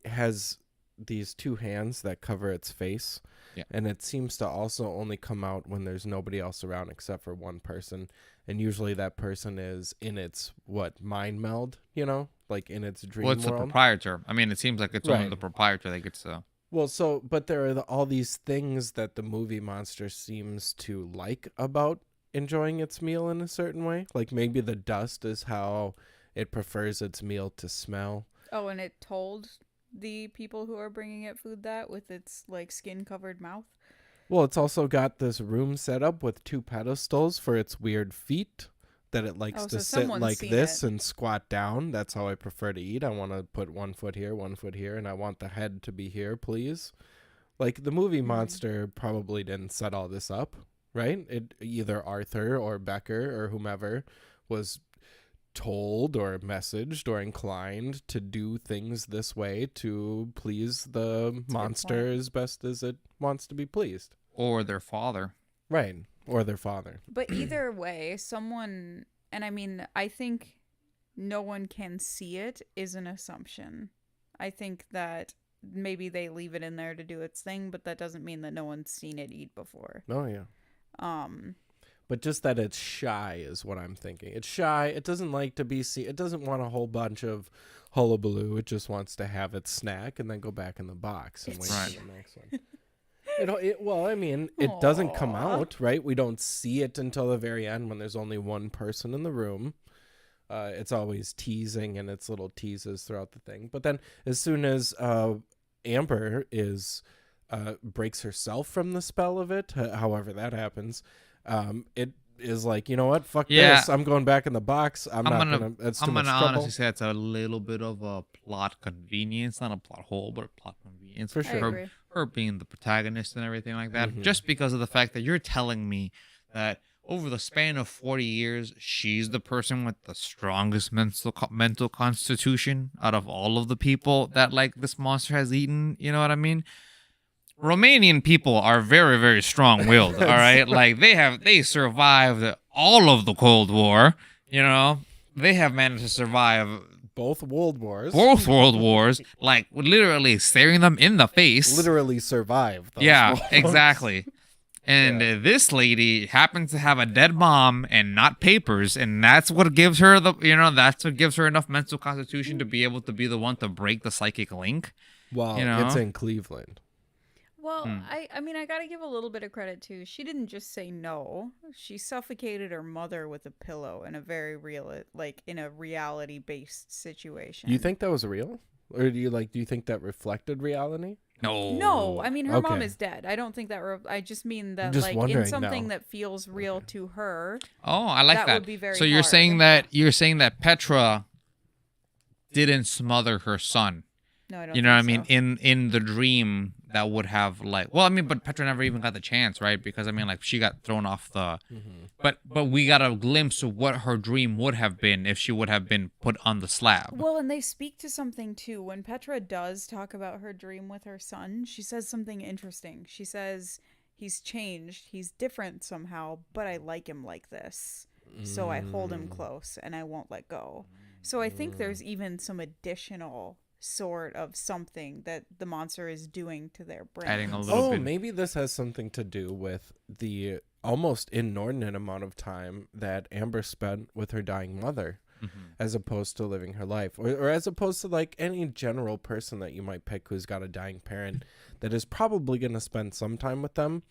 has these two hands that cover its face. Yeah. And it seems to also only come out when there's nobody else around except for one person. And usually that person is in its, mind meld, like in its dream Well, it's the world. proprietor. I mean, it seems like it's only Right. the proprietor that gets to. Well, but there are all these things that the movie monster seems to like about enjoying its meal in a certain way. Like maybe the dust is how it prefers its meal to smell. Oh, and it told the people who are bringing it food that with its like skin covered mouth. Well, it's also got this room set up with two pedestals for its weird feet that it likes Oh, to so sit someone's like seen this it. and squat down. That's how I prefer to eat. I want to put 1 foot here, 1 foot here, and I want the head to be here, please. Like the movie monster probably didn't set all this up, right? It either Arthur or Becker or whomever was told or messaged or inclined to do things this way to please the monster point. as best as it wants to be pleased. Or their father. Right. Or their father. But either way, someone And I mean, I think no one can see it is an assumption. I think that maybe they leave it in there to do its thing, but that doesn't mean that no one's seen it eat before. Oh, yeah. Um, But just that it's shy is what I'm thinking. It's shy. It doesn't like to be seen. It doesn't want a whole bunch of hullabaloo. It just wants to have its snack and then go back in the box and wait for the next one. Well, I mean, it doesn't come out, right? We don't see it until the very end when there's only one person in the room. It's always teasing and its little teases throughout the thing. But then as soon as Amber breaks herself from the spell of it, however that happens, it is like, you know what? Fuck this. I'm going back in the box. I'm not gonna. That's too much trouble. Honestly say that's a little bit of a plot convenience, not a plot hole, but a plot convenience For sure. Her being the protagonist and everything like that. Mm-hmm. Just because of the fact that you're telling me that over the span of 40 years, she's the person with the strongest mental constitution out of all of the people that like this monster has eaten. You know what I mean? Romanian people are very, very strong-willed, all right? Like, they survived all of the Cold War, you know? They have managed to survive both world wars. Both world wars, like, literally staring them in the face. Literally survived. Yeah, exactly. And this lady happens to have a dead mom and not papers, and that's what gives her that's what gives her enough mental constitution to be able to be the one to break the psychic link. Well, it's in Cleveland. Well, I mean, I got to give a little bit of credit too. She didn't just say no. She suffocated her mother with a pillow in a very real, like in a reality-based situation. You think that was real? Or do you think that reflected reality? No. I mean, her mom is dead. I don't think that. I just mean that, just like, in something that feels real to her. Oh, I like that. Would be very so you're hard. saying that Petra didn't smother her son. No, I don't. You know what I think mean? so. In the dream that would have but Petra never even got the chance, right? Because I mean, like, she got thrown off the. Mm-hmm. But we got a glimpse of what her dream would have been if she would have been put on the slab. Well, and they speak to something too. When Petra does talk about her dream with her son, she says something interesting. She says he's changed, he's different somehow, but I like him like this. So I hold him close and I won't let go. So I think there's even some additional sort of something that the monster is doing to their brain. Adding a little bit. Maybe this has something to do with the almost inordinate amount of time that Amber spent with her dying mother, as opposed to living her life, or as opposed to like any general person that you might pick who's got a dying parent that is probably going to spend some time with them,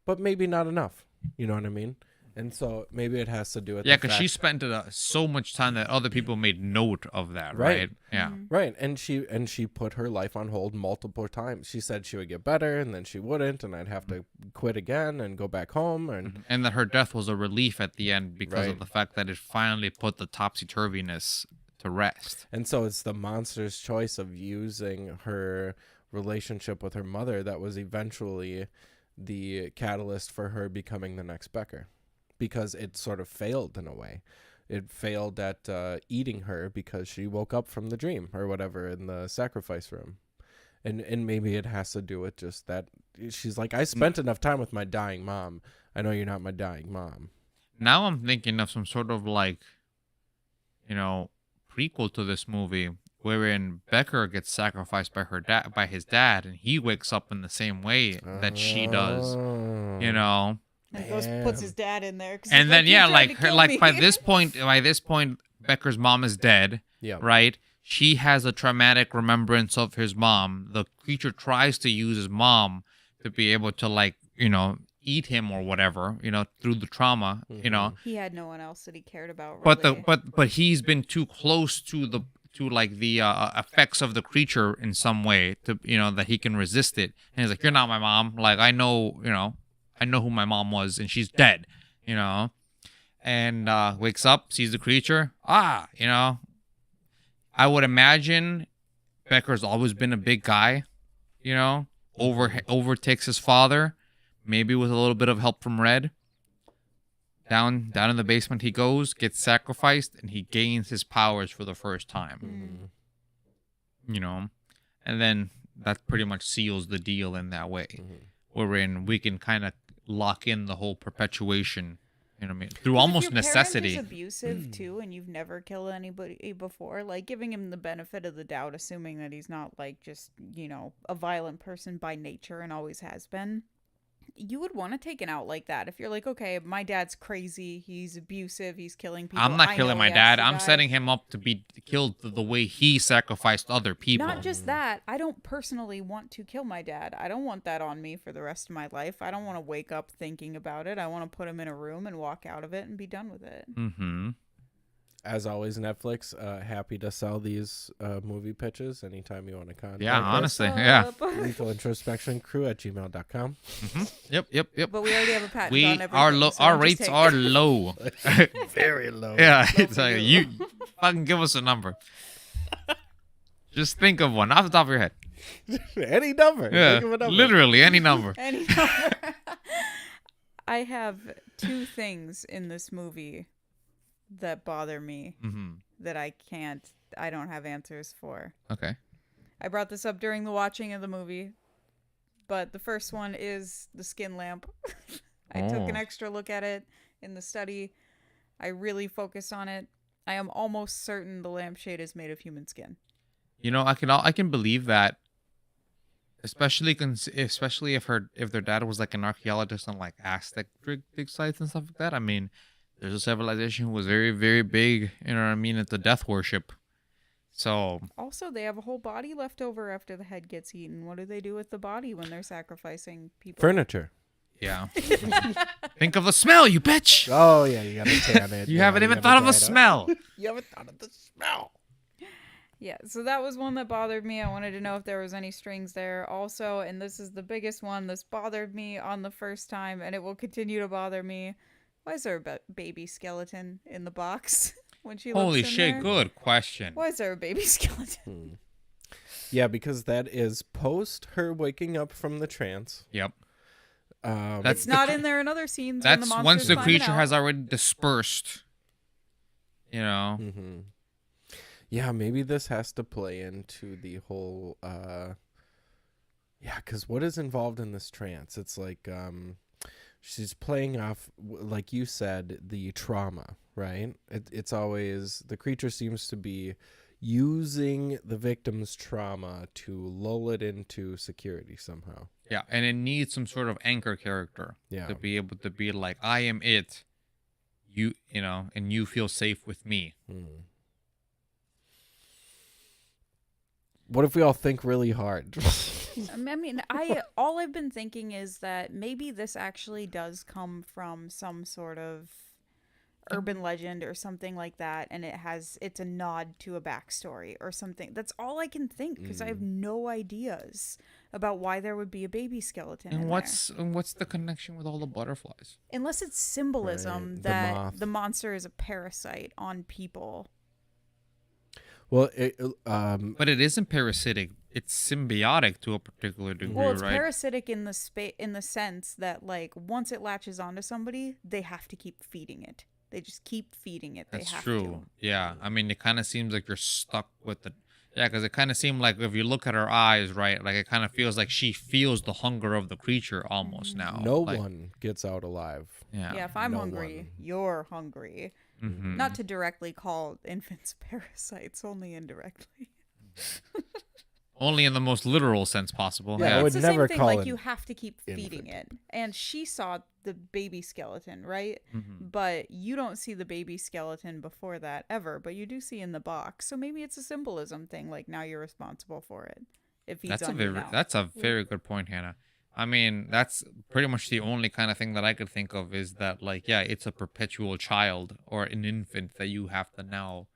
but maybe not enough. You know what I mean? And so maybe it has to do with because she spent so much time that other people made note of that, right? Yeah. Right. And she put her life on hold multiple times. She said she would get better and then she wouldn't, and I'd have to quit again and go back home. And that her death was a relief at the end because of the fact that it finally put the topsy-turviness to rest. And so it's the monster's choice of using her relationship with her mother that was eventually the catalyst for her becoming the next Becker. Because it sort of failed in a way. It failed at eating her because she woke up from the dream or whatever in the sacrifice room. And maybe it has to do with just that. She's like, I spent enough time with my dying mom. I know you're not my dying mom. Now I'm thinking of some sort of like, prequel to this movie wherein Becker gets sacrificed by his dad, and he wakes up in the same way that she does, And puts his dad in there. And then by this point, Becker's mom is dead. Yeah. Right. She has a traumatic remembrance of his mom. The creature tries to use his mom to be able to eat him or whatever, through the trauma. He had no one else that he cared about. Really. But he's been too close to the effects of the creature in some way to that he can resist it. And he's like, you're not my mom. Like, I know who my mom was, and she's dead, and wakes up, sees the creature. I would imagine Becker's always been a big guy, overtakes his father, maybe with a little bit of help from Red. Down in the basement he goes, gets sacrificed, and he gains his powers for the first time. And then that pretty much seals the deal in that way. Wherein we can kind of lock in the whole perpetuation, You know what I mean? Through 'Cause almost if your necessity. parent is abusive too, and you've never killed anybody before, like giving him the benefit of the doubt, assuming that he's not like just a violent person by nature and always has been. You would want to take an out like that if you're like, okay, my dad's crazy, he's abusive, he's killing people. I'm not I killing know my he has dad. to I'm die. setting him up to be killed the way he sacrificed other people. Not just that, I don't personally want to kill my dad. I don't want that on me for the rest of my life. I don't want to wake up thinking about it. I want to put him in a room and walk out of it and be done with it. Mm-hmm. As always, Netflix, happy to sell these movie pitches anytime you want to contact Yeah, us. honestly, yeah. Lethal Introspection Crew at gmail.com. Yep. But we already have a patent We on everything. are low. so Our I'm just rates taking- are low. Very low. Yeah, it's like you fucking give us a number. Just think of one off the top of your head. Any number. Yeah, Think of a number. literally any number. Any number. I have two things in this movie that bother me that I don't have answers for. Okay. I brought this up during the watching of the movie, but the first one is the skin lamp. I took an extra look at it in the study. I really focused on it. I am almost certain the lampshade is made of human skin. You know, I can believe that, especially if their dad was like an archaeologist on like Aztec dig sites and stuff like that. I mean, there's a civilization who was very, very big. You know what I mean? It's the death worship. So Also, they have a whole body left over after the head gets eaten. What do they do with the body when they're sacrificing people? Furniture. yeah, think of the smell, you bitch. Oh, yeah, you got to tan it. You Yeah, haven't even gotta thought of dry a it up. smell. You haven't thought of the smell. Yeah, so that was one that bothered me. I wanted to know if there was any strings there. Also, and this is the biggest one, this bothered me on the first time, and it will continue to bother me. Why is there a baby skeleton in the box when she looks Holy in shit! there? Good question. Why is there a baby skeleton? Yeah, because that is post her waking up from the trance. Yep. That's It's not in there in other scenes. When the That's monster's once the climbing creature out. has already dispersed. You know. Mm-hmm. Yeah, maybe this has to play into the whole. Yeah, because what is involved in this trance? It's like she's playing off, like you said, the trauma, right? It's always the creature seems to be using the victim's trauma to lull it into security somehow. Yeah, and it needs some sort of anchor character Yeah. to be able to be like, I am it. You know, and you feel safe with me. What if we all think really hard? I mean, all I've been thinking is that maybe this actually does come from some sort of urban legend or something like that, and it's a nod to a backstory or something. That's all I can think, because I have no ideas about why there would be a baby skeleton And in what's the connection with all the butterflies? there. Unless it's symbolism Right, the that moth. the monster is a parasite on people. Well, But it isn't parasitic. It's symbiotic to a particular degree, Well, it's right? parasitic in the sense that, like, once it latches onto somebody, they have to keep feeding it. They just keep feeding it. That's they have true. to. Yeah. I mean, it kind of seems like you're stuck with the. Yeah, because it kind of seemed like if you look at her eyes, right, like it kind of feels like she feels the hunger of the creature almost now. no Like, one gets out alive. Yeah. Yeah, if I'm no hungry, one. you're hungry. Mhm. Not to directly call infants parasites, only indirectly. Only in the most literal sense possible. Yeah, I Yeah. would It's the never same thing, call like, an you have to keep feeding it. And she saw the baby skeleton, right? Mhm. But you don't see the baby skeleton before that ever, but you do see in the box. So maybe it's a symbolism thing, like now you're responsible for it. It feeds on you now. That's a very good point, Hannah. I mean, that's pretty much the only kind of thing that I could think of is that, like, yeah, it's a perpetual child or an infant that you have to now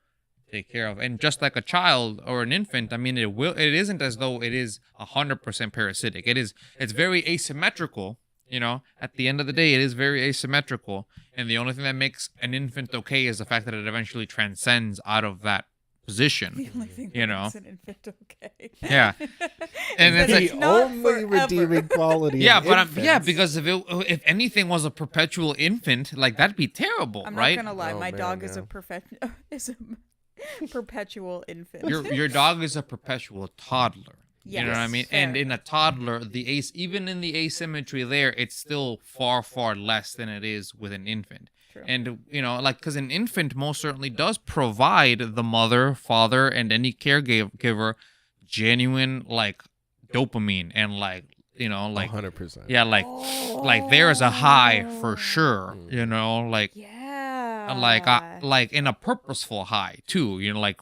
take care of. And just like a child or an infant, I mean, it isn't as though it is 100% parasitic. It's very asymmetrical, you know. At the end of the day, it is very asymmetrical. And the only thing that makes an infant okay is the fact that it eventually transcends out of that position. The only thing You that know. makes an infant okay. Yeah. And Is it's that like, it's not only forever. redeeming quality. yeah, of but infants. because if anything was a perpetual infant, like that'd be terrible, I'm right? not gonna lie, Oh, my man, dog is yeah. is a perpetual infant. Your dog is a perpetual toddler. You know what I Yes, mean? fair. And in a toddler, even in the asymmetry there, it's still far, far less than it is with an infant. True. And, like, because an infant most certainly does provide the mother, father, and any caregiver genuine, like, dopamine and, like, like, 100%. yeah, like there's a high for sure, like, Yeah. like in a purposeful high too, like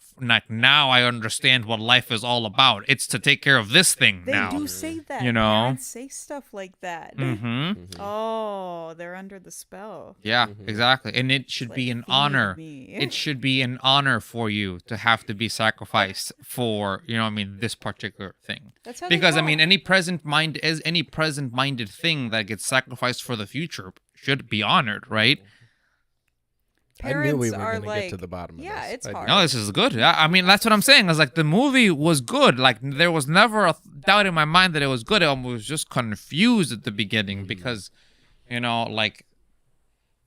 now I understand what life is all about. It's to take care of this thing They now. do say that. You know? Parents say stuff like that. Mm-hmm. Oh, they're under the spell. Yeah, exactly. And it should be like, an feed honor. me. It should be an honor for you to have to be sacrificed for, this particular thing. That's how Because they I mean, talk. any present-minded thing that gets sacrificed for the future should be honored, right? I knew we Parents were are going to get to like, the bottom of yeah, this. it's I hard. knew. No, this is good. I mean, that's what I'm saying. It's like the movie was good. Like there was never a doubt in my mind that it was good. I was just confused at the beginning because, like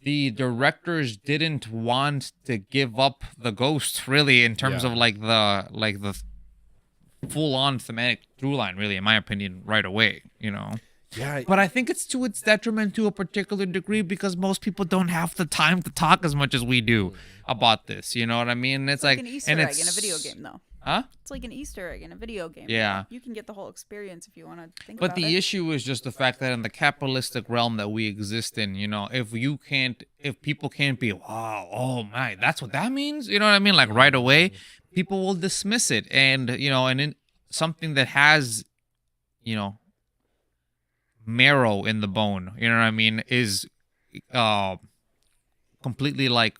the directors didn't want to give up the ghost really in terms Yeah. of like the full-on thematic through line, really, in my opinion, right away. Yeah. But I think it's to its detriment to a particular degree because most people don't have the time to talk as much as we do about this. You know what I mean? It's like an Easter and egg it's in a video game, though. Huh? It's like an Easter egg in a video game. Yeah. Like, you can get the whole experience if you want to think But about the it. issue is just the fact that in the capitalistic realm that we exist in, if people can't be, wow, oh my, that's what that means. You know what I mean? Like right away, people will dismiss it, and and in something that has, marrow in the bone, you know what I mean, is completely like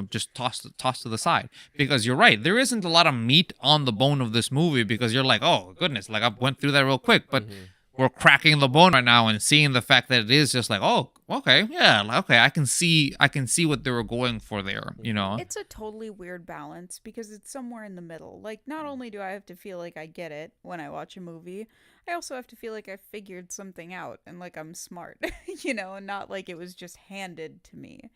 just tossed to the side, because you're right, there isn't a lot of meat on the bone of this movie, because you're like, oh goodness, like I went through that real quick, but we're cracking the bone right now and seeing the fact that it is just like, oh, okay, yeah, okay, I can see what they were going for there. It's a totally weird balance because it's somewhere in the middle. Like, not only do I have to feel like I get it when I watch a movie, I also have to feel like I figured something out and like I'm smart, and not like it was just handed to me.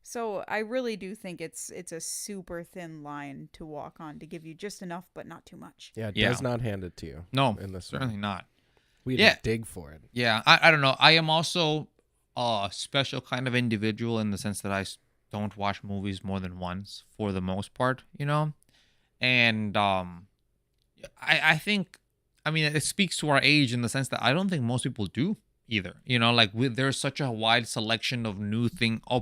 So I really do think it's a super thin line to walk on to give you just enough but not too much. Yeah, it Yeah. does not hand it to you. No, in this certainly one. not. We had Yeah. to dig for it. Yeah, I don't know. I am also a special kind of individual in the sense that I don't watch movies more than once for the most part, and I think, I mean, it speaks to our age in the sense that I don't think most people do either. Like there's such a wide selection of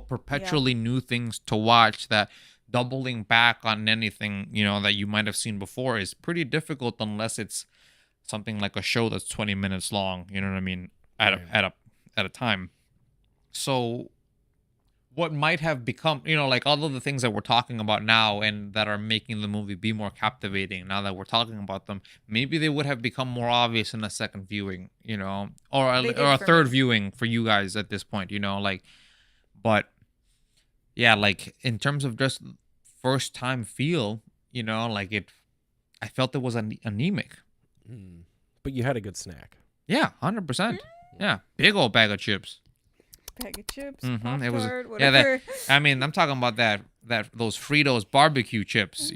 perpetually new things to watch that doubling back on anything, that you might have seen before is pretty difficult unless it's something like a show that's 20 minutes long, you know what I mean, at a time. So what might have become, like all of the things that we're talking about now and that are making the movie be more captivating now that we're talking about them, maybe they would have become more obvious in a second viewing, or a third viewing for you guys at this point, like, but yeah, like in terms of just first time feel, like I felt it was anemic. But you had a good snack. Yeah, 100%. Yeah, big old bag of chips. Bag of chips, It was, Pop-Tart, whatever. I mean, I'm talking about those Fritos barbecue chips.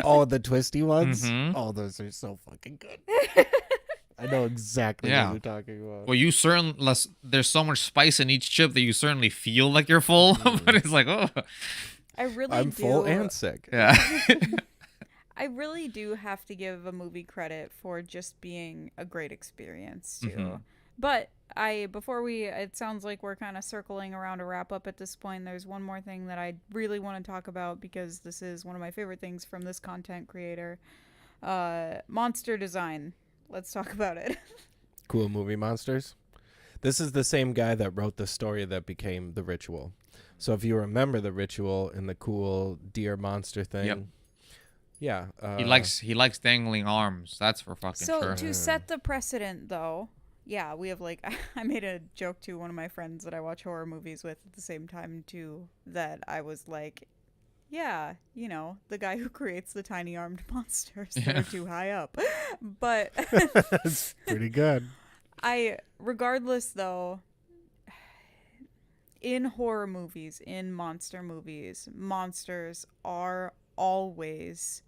Oh, the twisty ones. Mhm. Oh, those are so fucking good. I know exactly Yeah. what you're talking about. Well, there's so much spice in each chip that you certainly feel like you're full, but it's like, oh, I really I'm do. full and sick. yeah. I really do have to give a movie credit for just being a great experience too. Mhm. But it sounds like we're kind of circling around a wrap up at this point. There's one more thing that I really want to talk about because this is one of my favorite things from this content creator. Monster design. Let's talk about it. Cool movie monsters. This is the same guy that wrote the story that became The Ritual. So if you remember The Ritual and the cool deer monster thing. Yep. Yeah. He likes dangling arms. That's for fucking So sure. to set the precedent though, yeah, we have like I made a joke to one of my friends that I watch horror movies with at the same time too, that I was like, yeah, the guy who creates the tiny armed monsters that are too high up. But That's pretty good. regardless though, in horror movies, in monster movies, monsters are always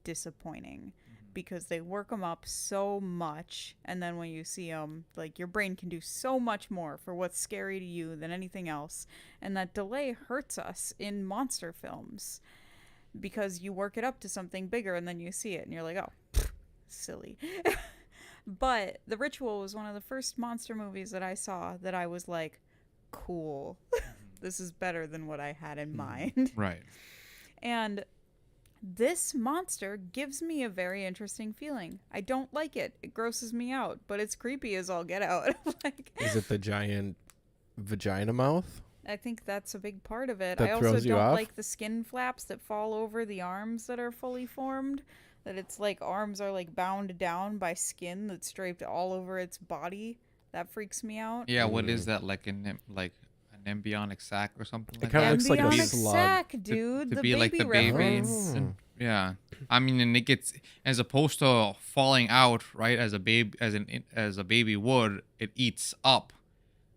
disappointing. because they work them up so much, and then when you see them, like, your brain can do so much more for what's scary to you than anything else, and that delay hurts us in monster films because you work it up to something bigger and then you see it and you're like, oh, silly. But The Ritual was one of the first monster movies that I saw that I was like, cool. This is better than what I had in mind. Right. And this monster gives me a very interesting feeling. I don't like it. It grosses me out, but it's creepy as all get out. Like, is it the giant vagina mouth? I think that's a big part of it. That I also throws you don't off? like the skin flaps that fall over the arms that are fully formed. That it's like arms are like bound down by skin that's draped all over its body. That freaks me out. Yeah, what is that, like an embryonic sac or something like kinda that? looks like a Embryonic slug. sac, dude. To the be baby like the baby. reference. Oh. Yeah, I mean, and it gets, as opposed to falling out, right? As a baby would, it eats up.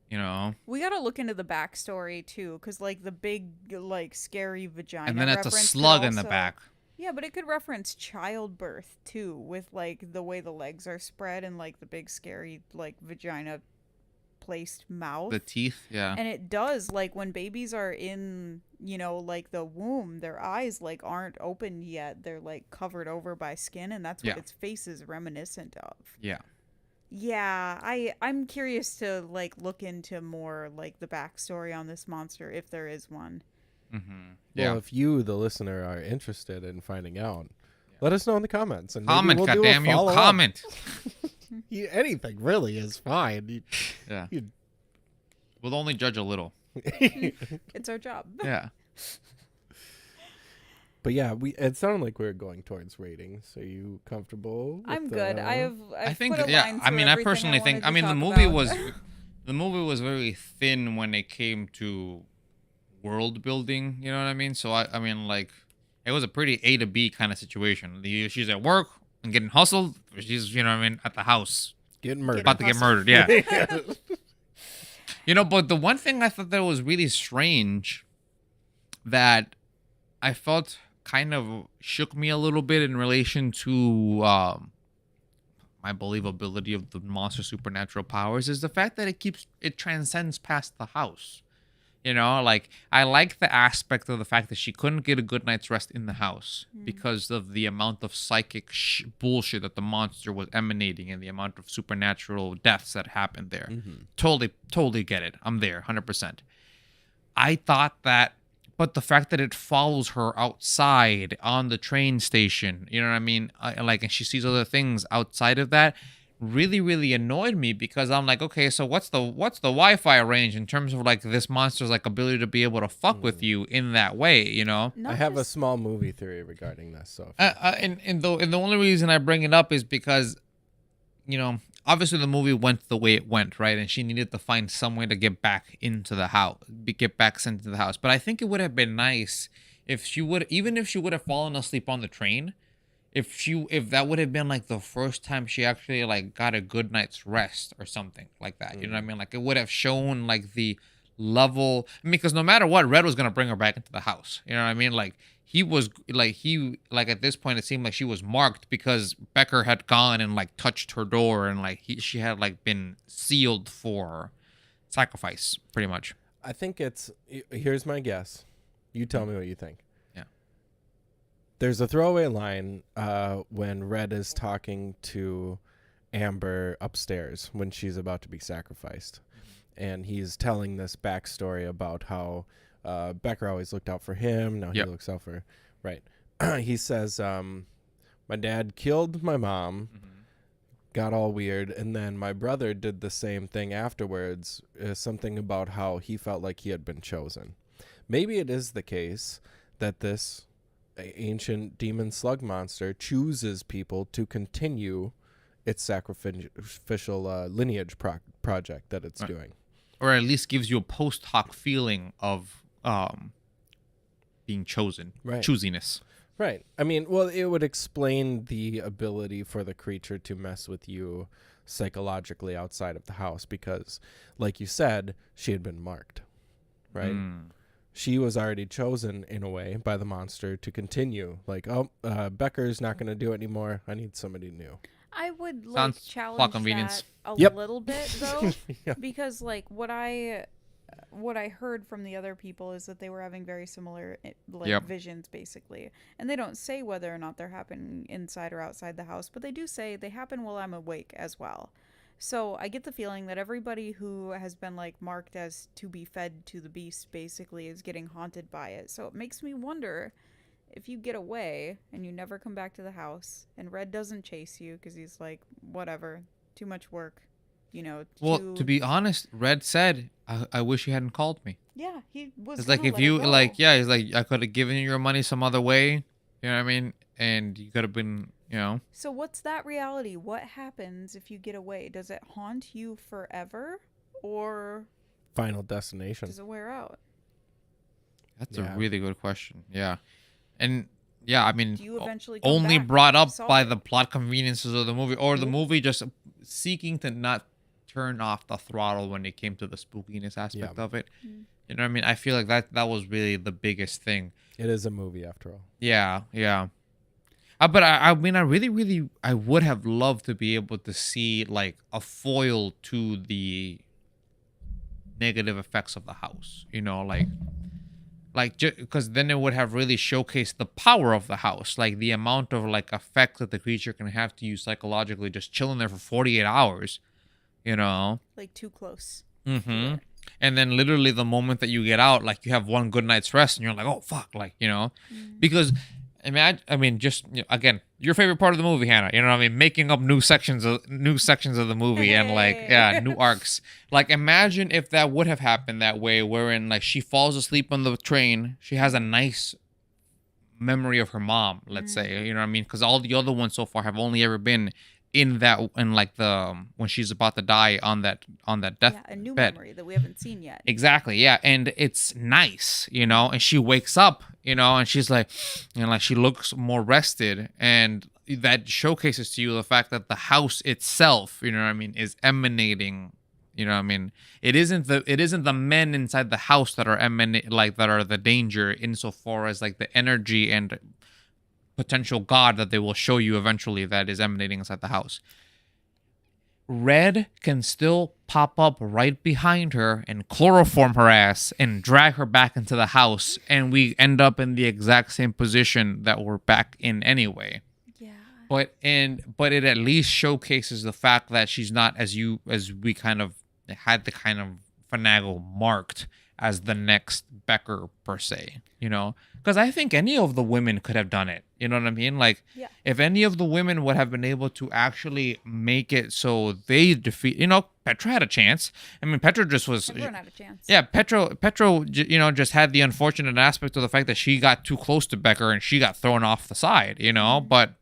You know. We gotta look into the backstory too, because like the big, like scary vagina. And then it's a reference could slug in the also- back. Yeah, but it could reference childbirth too, with like the way the legs are spread and like the big scary like vagina placed mouth. The teeth, yeah. And it does, like when babies are in, like the womb, their eyes like aren't opened yet. They're like covered over by skin, and that's what Yeah. its face is reminiscent of. Yeah. Yeah, I'm curious to like look into more like the backstory on this monster if there is one. Mm-hmm. Well, if you, the listener, are interested in finding out, let us know in the comments. And Comment, maybe we'll do a goddamn you, follow-up. comment. Anything really is fine. Yeah. You- We'll only judge a little. It's our job. Yeah. But yeah, it sounded like we were going towards ratings. Are you comfortable? With I'm good. I've I think, put a yeah. line I through mean, I everything personally think. wanted I mean, to the talk movie about. was, the movie was very thin when it came to world building. You know what I mean? So I mean, like, it was a pretty A to B kind of situation. She's at work and getting hustled. She's, you know what I mean, at the house getting murdered. about to get murdered. Yeah. But the one thing I thought that was really strange that I felt kind of shook me a little bit in relation to my believability of the monster supernatural powers is the fact that it transcends past the house. Like, I like the aspect of the fact that she couldn't get a good night's rest in the house because of the amount of psychic bullshit that the monster was emanating and the amount of supernatural deaths that happened there. Totally get it. I'm there, 100%. I thought that, but the fact that it follows her outside on the train station, you know what I mean? And she sees other things outside of that, really, really annoyed me because I'm like, okay, so what's the Wi-Fi range in terms of like this monster's like ability to be able to fuck with you in that way, Not I have a just- small movie theory regarding this. So and the only reason I bring it up is because, obviously the movie went the way it went, right? And she needed to find some way to get back into the house, get back into the house. But I think it would have been nice if she would have fallen asleep on the train. If that would have been like the first time she actually like got a good night's rest or something like that, you know what I mean? Like, it would have shown like the level. I mean, because no matter what, Red was gonna bring her back into the house. You know what I mean? Like, at this point it seemed like she was marked because Becker had gone and like touched her door and like she had like been sealed for sacrifice, pretty much. I think here's my guess. You tell me what you think. There's a throwaway line when Red is talking to Amber upstairs when she's about to be sacrificed. And he's telling this backstory about how Becker always looked out for him. Now he looks out for... Right. He says, my dad killed my mom, got all weird, and then my brother did the same thing afterwards. Something about how he felt like he had been chosen. Maybe it is the case that this ancient demon slug monster chooses people to continue its sacrificial lineage project that it's doing, or at least gives you a post hoc feeling of being chosen, choosiness. Right. I mean, well, it would explain the ability for the creature to mess with you psychologically outside of the house because, like you said, she had been marked, right? she was already chosen in a way by the monster to continue. Like, Becker's not going to do it anymore. I need somebody new. I would Sounds plot challenge convenience. that a Yep. little bit though, Yeah. because what I heard from the other people is that they were having very similar Yep. visions basically, and they don't say whether or not they're happening inside or outside the house, but they do say they happen while I'm awake as well. So I get the feeling that everybody who has been marked as to be fed to the beast basically is getting haunted by it. So it makes me wonder if you get away and you never come back to the house and Red doesn't chase you because he's like, whatever, too much work, Well, to be honest, Red said, I wish you hadn't called me. yeah, he was. It's like if you he's like, I could have given you your money some other way. You know what I mean? And you could have been, So what's that reality? What happens if you get away? Does it haunt you forever, or Final destination. does it wear out? That's Yeah. a really good question. Yeah. And yeah, I mean, Do you eventually come only back brought up solve by it? the plot conveniences of the movie, or the movie just seeking to not turn off the throttle when it came to the spookiness aspect of it. You know what I mean? I feel like that was really the biggest thing. It is a movie after all. Yeah, yeah. But I mean, I would have loved to be able to see like a foil to the negative effects of the house. Because then it would have really showcased the power of the house, like the amount of effect that the creature can have to you psychologically, just chilling there for 48 hours. Too close. Mm-hmm. And then literally the moment that you get out, you have one good night's rest, and you're like, oh fuck, because. Again, your favorite part of the movie, Hannah. You know what I mean? Making up new sections of the movie and new arcs. Imagine if that would have happened that way, wherein she falls asleep on the train, she has a nice memory of her mom. Let's say, you know what I mean? Because all the other ones so far have only ever been in when she's about to die on that death a new bed. memory that we haven't seen yet. Exactly, yeah, and it's nice, and she wakes up, and she's like, she looks more rested, and that showcases to you the fact that the house itself, you know what I mean, is emanating, you know what I mean. It isn't the men inside the house that are that are the danger, insofar as the energy and potential god that they will show you eventually that is emanating inside the house. Red can still pop up right behind her and chloroform her ass and drag her back into the house, and we end up in the exact same position that we're back in anyway. Yeah. But it at least showcases the fact that she's not as we kind of had the kind of finagle marked as the next Becker per se, because I think any of the women could have done it. You know what I mean? If any of the women would have been able to actually make it so they defeat, Petra had a chance. I mean, Petra just was. Everyone had a chance. Yeah, Petro, just had the unfortunate aspect of the fact that she got too close to Becker and she got thrown off the side, but.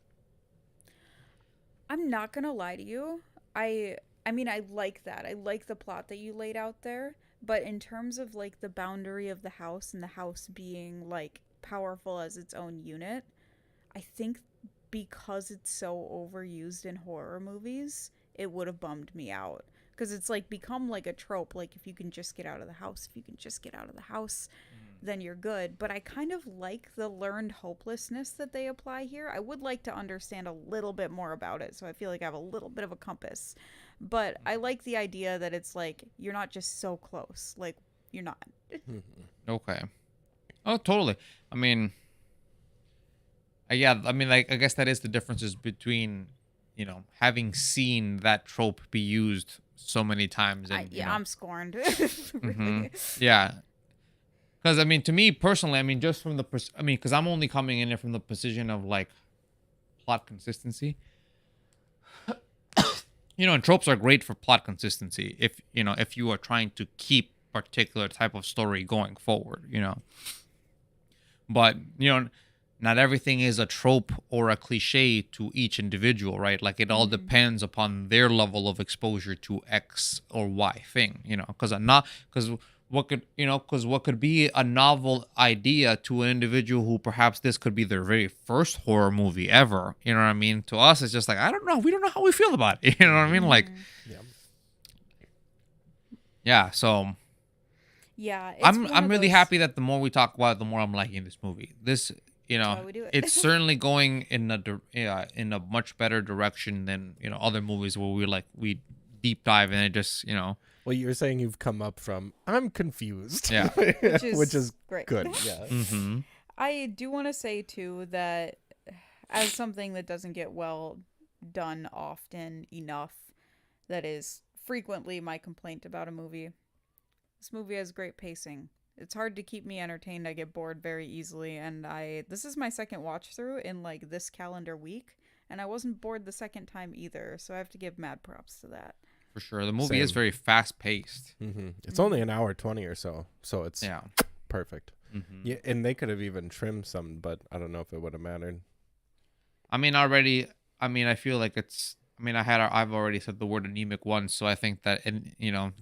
I'm not going to lie to you. I mean, I like that. I like the plot that you laid out there. But in terms of the boundary of the house and the house being powerful as its own unit, I think because it's so overused in horror movies, it would have bummed me out. Because it's become a trope. If you can just get out of the house, then you're good. But I kind of like the learned hopelessness that they apply here. I would like to understand a little bit more about it, so I feel like I have a little bit of a compass. But I like the idea that it's you're not just so close. You're not. Okay. Oh, totally. I mean, yeah, I mean, I guess that is the differences between, having seen that trope be used so many times. And, I'm scorned. Mm-hmm. Yeah. Because, I mean, to me personally, I mean, just from because I'm only coming in there from the position of plot consistency. And tropes are great for plot consistency if you are trying to keep particular type of story going forward, But, not everything is a trope or a cliche to each individual, right? It all depends upon their level of exposure to X or Y thing, because what could be a novel idea to an individual who perhaps this could be their very first horror movie ever. You know what I mean? To us, it's just I don't know. We don't know how we feel about it. You know what I mean? Yeah. So. Yeah, it's I'm really happy that the more we talk about it, the more I'm liking this movie. This, That's why we do it. it's certainly going in a much better direction than other movies where we deep dive and it just Well, you're saying you've come up from I'm confused. Yeah. Which is great. good. Yeah. Mm-hmm. I do want to say too that as something that doesn't get well done often enough, that is frequently my complaint about a movie. This movie has great pacing. It's hard to keep me entertained. I get bored very easily, and this is my second watch through in like this calendar week, and I wasn't bored the second time either, so I have to give mad props to that. For sure. The movie is very fast paced. Mm-hmm. It's only an hour 20 or so it's perfect. Mm-hmm. Yeah, and they could have even trimmed some, but I don't know if it would have mattered. I feel like I've already said the word anemic once, so I think that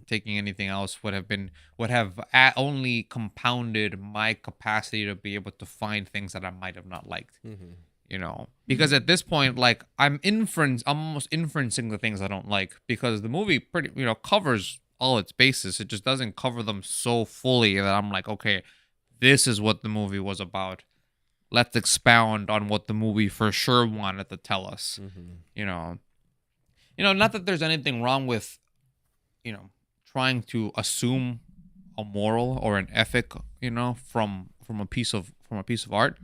taking anything else would have only compounded my capacity to be able to find things that I might have not liked. Mm-hmm. Because at this point, like I'm almost inferencing the things I don't like because the movie pretty covers all its bases. It just doesn't cover them so fully that I'm like, okay, this is what the movie was about. Let's expound on what the movie for sure wanted to tell us. Mm-hmm. Not that there's anything wrong with, trying to assume a moral or an ethic, from a piece of art.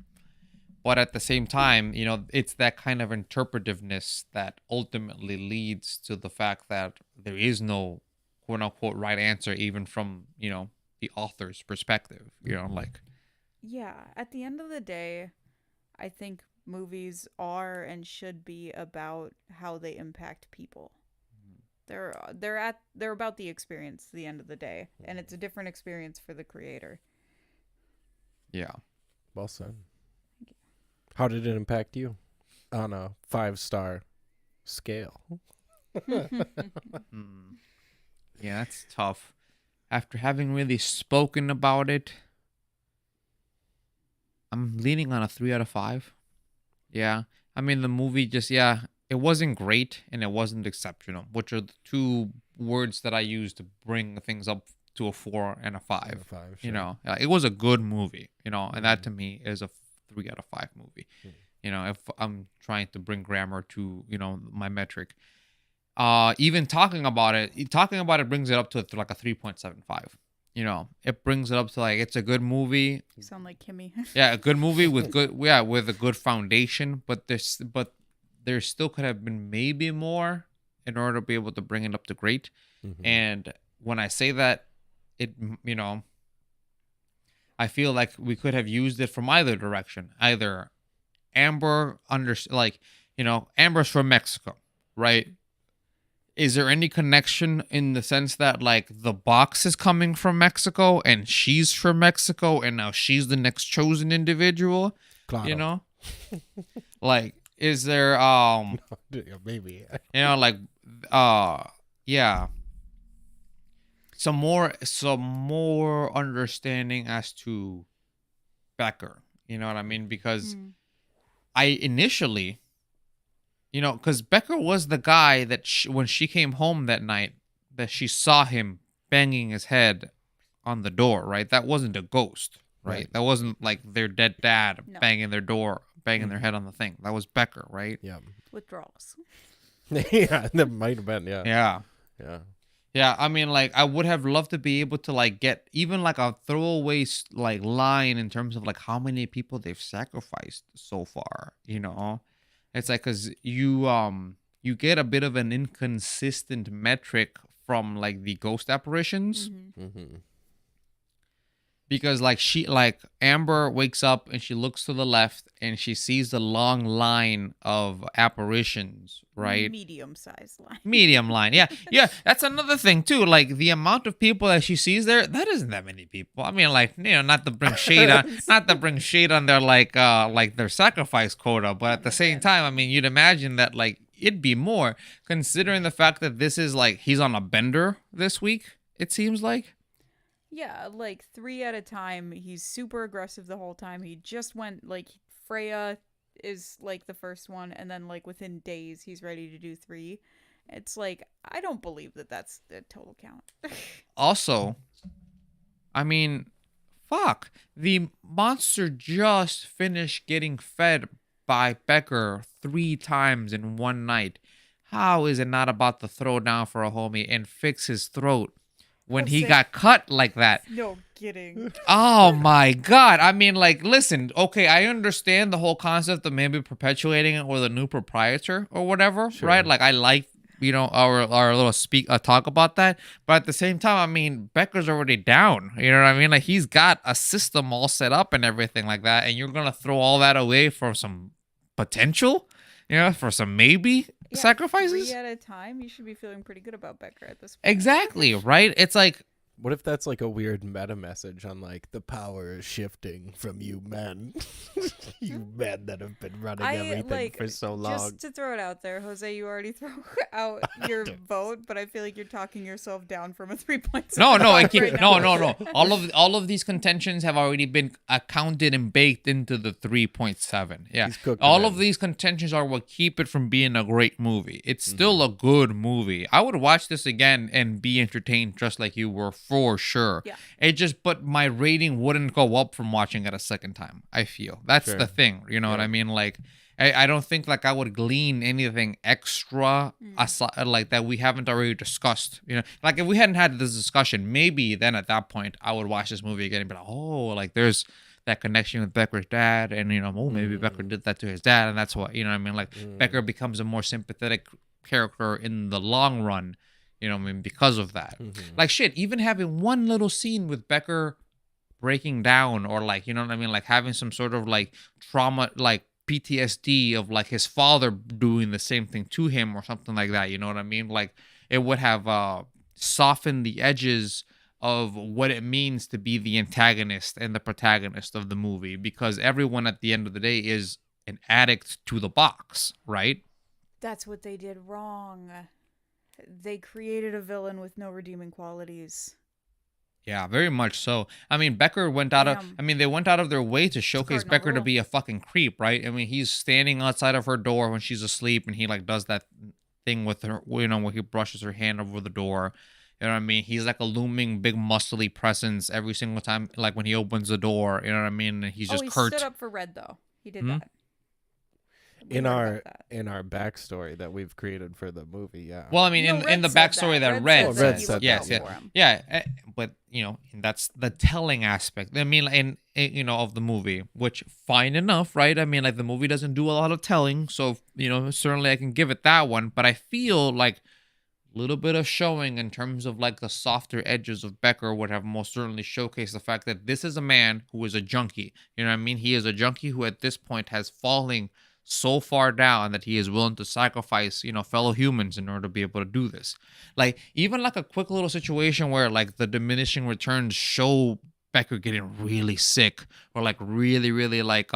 But at the same time, it's that kind of interpretiveness that ultimately leads to the fact that there is no quote unquote right answer, even from, the author's perspective, Yeah, at the end of the day, I think movies are and should be about how they impact people. They're about the experience at the end of the day, and it's a different experience for the creator. Yeah. Well said. How did it impact you on a 5-star scale? Yeah, that's tough. After having really spoken about it, I'm leaning on a 3 out of 5. Yeah. The movie it wasn't great and it wasn't exceptional, which are the two words that I use to bring things up to a 4 and a 5. Sure. It was a good movie, and that to me is a 3 out of 5 movie. If I'm trying to bring grammar to, my metric. Even talking about it brings it up to like a 3.75. It brings it up to like it's a good movie. You sound like Kimmy. Yeah, a good movie with with a good foundation, but there still could have been maybe more in order to be able to bring it up to great. And when I say that, it I feel like we could have used it from either direction. Either Amber Amber's from Mexico, right? Is there any connection in the sense that like the box is coming from Mexico and she's from Mexico and now she's the next chosen individual? Claro. Like is there maybe yeah, some more understanding as to Becker, you know what I mean? Because I initially, because Becker was the guy that when she came home that night, that she saw him banging his head on the door, right? That wasn't a ghost, right? That wasn't like their dead dad banging their door, banging their head on the thing. That was Becker, right? Yeah. Withdrawals. Yeah, that might have been, yeah. Yeah. Yeah. Yeah, I would have loved to be able to like get even like a throwaway like line in terms of like how many people they've sacrificed so far, It's like cuz you get a bit of an inconsistent metric from like the ghost apparitions. Because like Amber wakes up and she looks to the left and she sees the long line of apparitions, right? Medium-sized line. Medium line. Yeah. Yeah, that's another thing too. Like the amount of people that she sees there, that isn't that many people. Not to bring shade on their like their sacrifice quota, but at the same time, you'd imagine that like it'd be more considering the fact that this is like he's on a bender this week, it seems like. Yeah, like 3 at a time. He's super aggressive the whole time. He just went, like, Freya is, like, the first one, and then, like, within days, he's ready to do 3. It's like, I don't believe that that's the total count. Also, I mean, fuck. The monster just finished getting fed by Becker 3 times in one night. How is it not about to throw down for a homie and fix his throat when he got cut like that? No kidding. Oh my God. I mean, like, listen, okay, I understand the whole concept of maybe perpetuating it with a new proprietor or whatever, right? Like, I like, our little talk about that. But at the same time, I mean, Becker's already down. You know what I mean? Like, he's got a system all set up and everything like that. And you're going to throw all that away for some potential, for some maybe sacrifices? 3 at a time? You should be feeling pretty good about Becker at this point. Exactly, right? It's like, what if that's like a weird meta message on like the power is shifting from you men, you men that have been running everything for so long. Just to throw it out there, Jose, you already throw out your vote, but I feel like you're talking yourself down from a 3.7. No. All of these contentions have already been accounted and baked into the 3.7. Yeah, all of these contentions are what keep it from being a great movie. It's still a good movie. I would watch this again and be entertained just like you were. For sure. Yeah. But my rating wouldn't go up from watching it a second time, I feel. That's the thing. You know what I mean? Like, I don't think like I would glean anything extra aside, like that we haven't already discussed. Like if we hadn't had this discussion, maybe then at that point I would watch this movie again and be like, oh, like there's that connection with Becker's dad, and maybe Becker did that to his dad, and that's what, I mean? Like Becker becomes a more sympathetic character in the long run. Because of that. Like, shit, even having one little scene with Becker breaking down or, like, like having some sort of, like, trauma, like, PTSD of, like, his father doing the same thing to him or something like that, you know what I mean? Like, it would have softened the edges of what it means to be the antagonist and the protagonist of the movie, because everyone at the end of the day is an addict to the box, right? That's what they did wrong. They created a villain with no redeeming qualities. Yeah, very much so. I mean, Becker went out of... I mean, they went out of their way to showcase Becker to be a fucking creep, right? I mean, he's standing outside of her door when she's asleep, and he, like, does that thing with her, where he brushes her hand over the door. You know what I mean? He's like a looming, big, muscly presence every single time, like, when he opens the door. You know what I mean? And he's just curt. He stood up for Red, though. He did that. In our backstory that we've created for the movie, yeah. Well, I mean, in the backstory that Red said, yeah. But that's the telling aspect. I mean, of the movie, which fine enough, right? I mean, like the movie doesn't do a lot of telling, so certainly I can give it that one. But I feel like a little bit of showing in terms of like the softer edges of Becker would have most certainly showcased the fact that this is a man who is a junkie. You know what I mean? He is a junkie who at this point has fallen so far down that he is willing to sacrifice, fellow humans in order to be able to do this. Like, even like a quick little situation where like the diminishing returns show Becker getting really sick, or like really, really like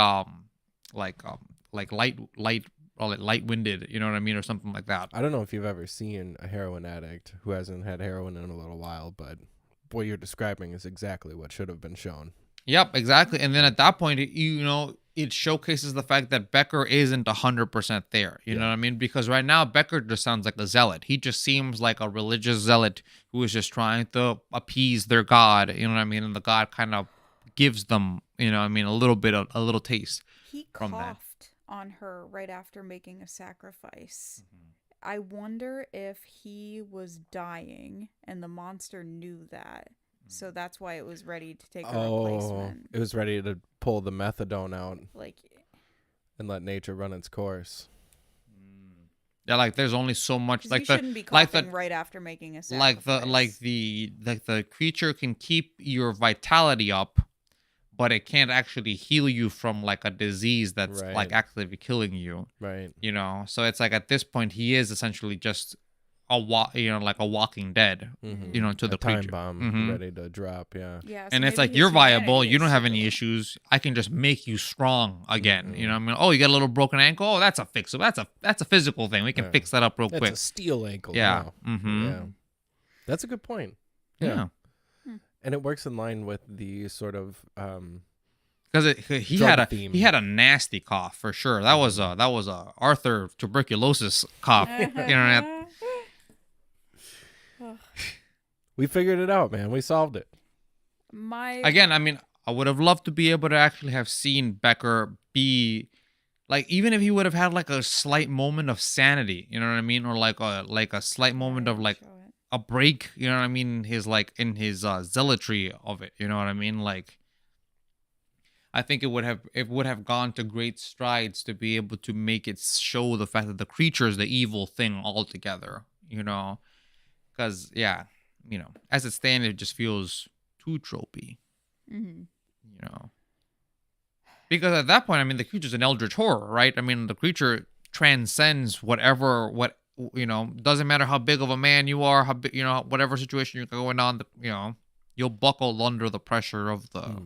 light-winded, you know what I mean, or something like that. I don't know if you've ever seen a heroin addict who hasn't had heroin in a little while, but what you're describing is exactly what should have been shown. Yep, exactly. And then at that point, it showcases the fact that Becker isn't 100% there. You know what I mean? Because right now, Becker just sounds like a zealot. He just seems like a religious zealot who is just trying to appease their God. You know what I mean? And the God kind of gives them, a little taste. He coughed on her right after making a sacrifice. I wonder if he was dying and the monster knew that. So that's why it was ready to take a replacement. It was ready to pull the methadone out, and let nature run its course. Yeah, like there's only so much. Like you shouldn't be coughing right after making a sacrifice. Like the creature can keep your vitality up, but it can't actually heal you from like a disease that's like actively killing you. Right. So it's like at this point he is essentially just like a walking dead, to the time creature. Bomb ready to drop, yeah. So and it's like, you're viable, you don't have any issues. I can just make you strong again. You know what I mean? Oh, you got a little broken ankle? Oh, that's a fixable. That's a physical thing. We can fix that up real quick. That's a steel ankle. Yeah. Yeah. That's a good point. Yeah. And it works in line with the sort of because he had a nasty cough for sure. That was a Arthur tuberculosis cough. We figured it out, man. We solved it. My Again, I mean, I would have loved to be able to actually have seen Becker be like, even if he would have had like a slight moment of sanity, you know what I mean, or like a slight yeah, moment they of didn't like show it. a break, you know what I mean, his like in his zealotry of it, you know what I mean, like I think it would have gone to great strides to be able to make it show the fact that the creature is the evil thing altogether, you know, because yeah, as it stands, it just feels too tropey, Mm-hmm. you know. Because at that point, I mean, the creature's an eldritch horror, right? I mean, the creature transcends doesn't matter how big of a man you are, how big, whatever situation you're going on, you'll buckle under the pressure of the.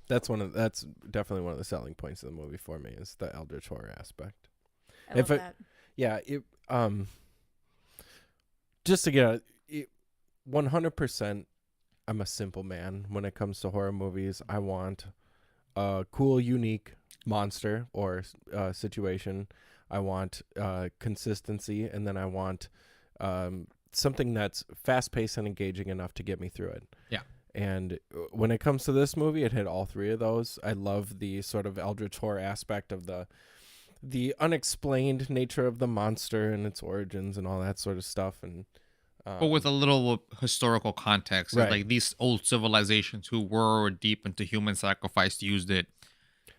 That's definitely one of the selling points of the movie for me is the eldritch horror aspect. I love that. Yeah, just to get it, 100%. I'm a simple man when it comes to horror movies. I want a cool, unique monster or situation. I want consistency, and then I want something that's fast-paced and engaging enough to get me through it. Yeah. And when it comes to this movie, it hit all three of those. I love the sort of eldritch horror aspect of the unexplained nature of the monster and its origins and all that sort of stuff. And but with a little historical context, right. Like these old civilizations who were deep into human sacrifice used it.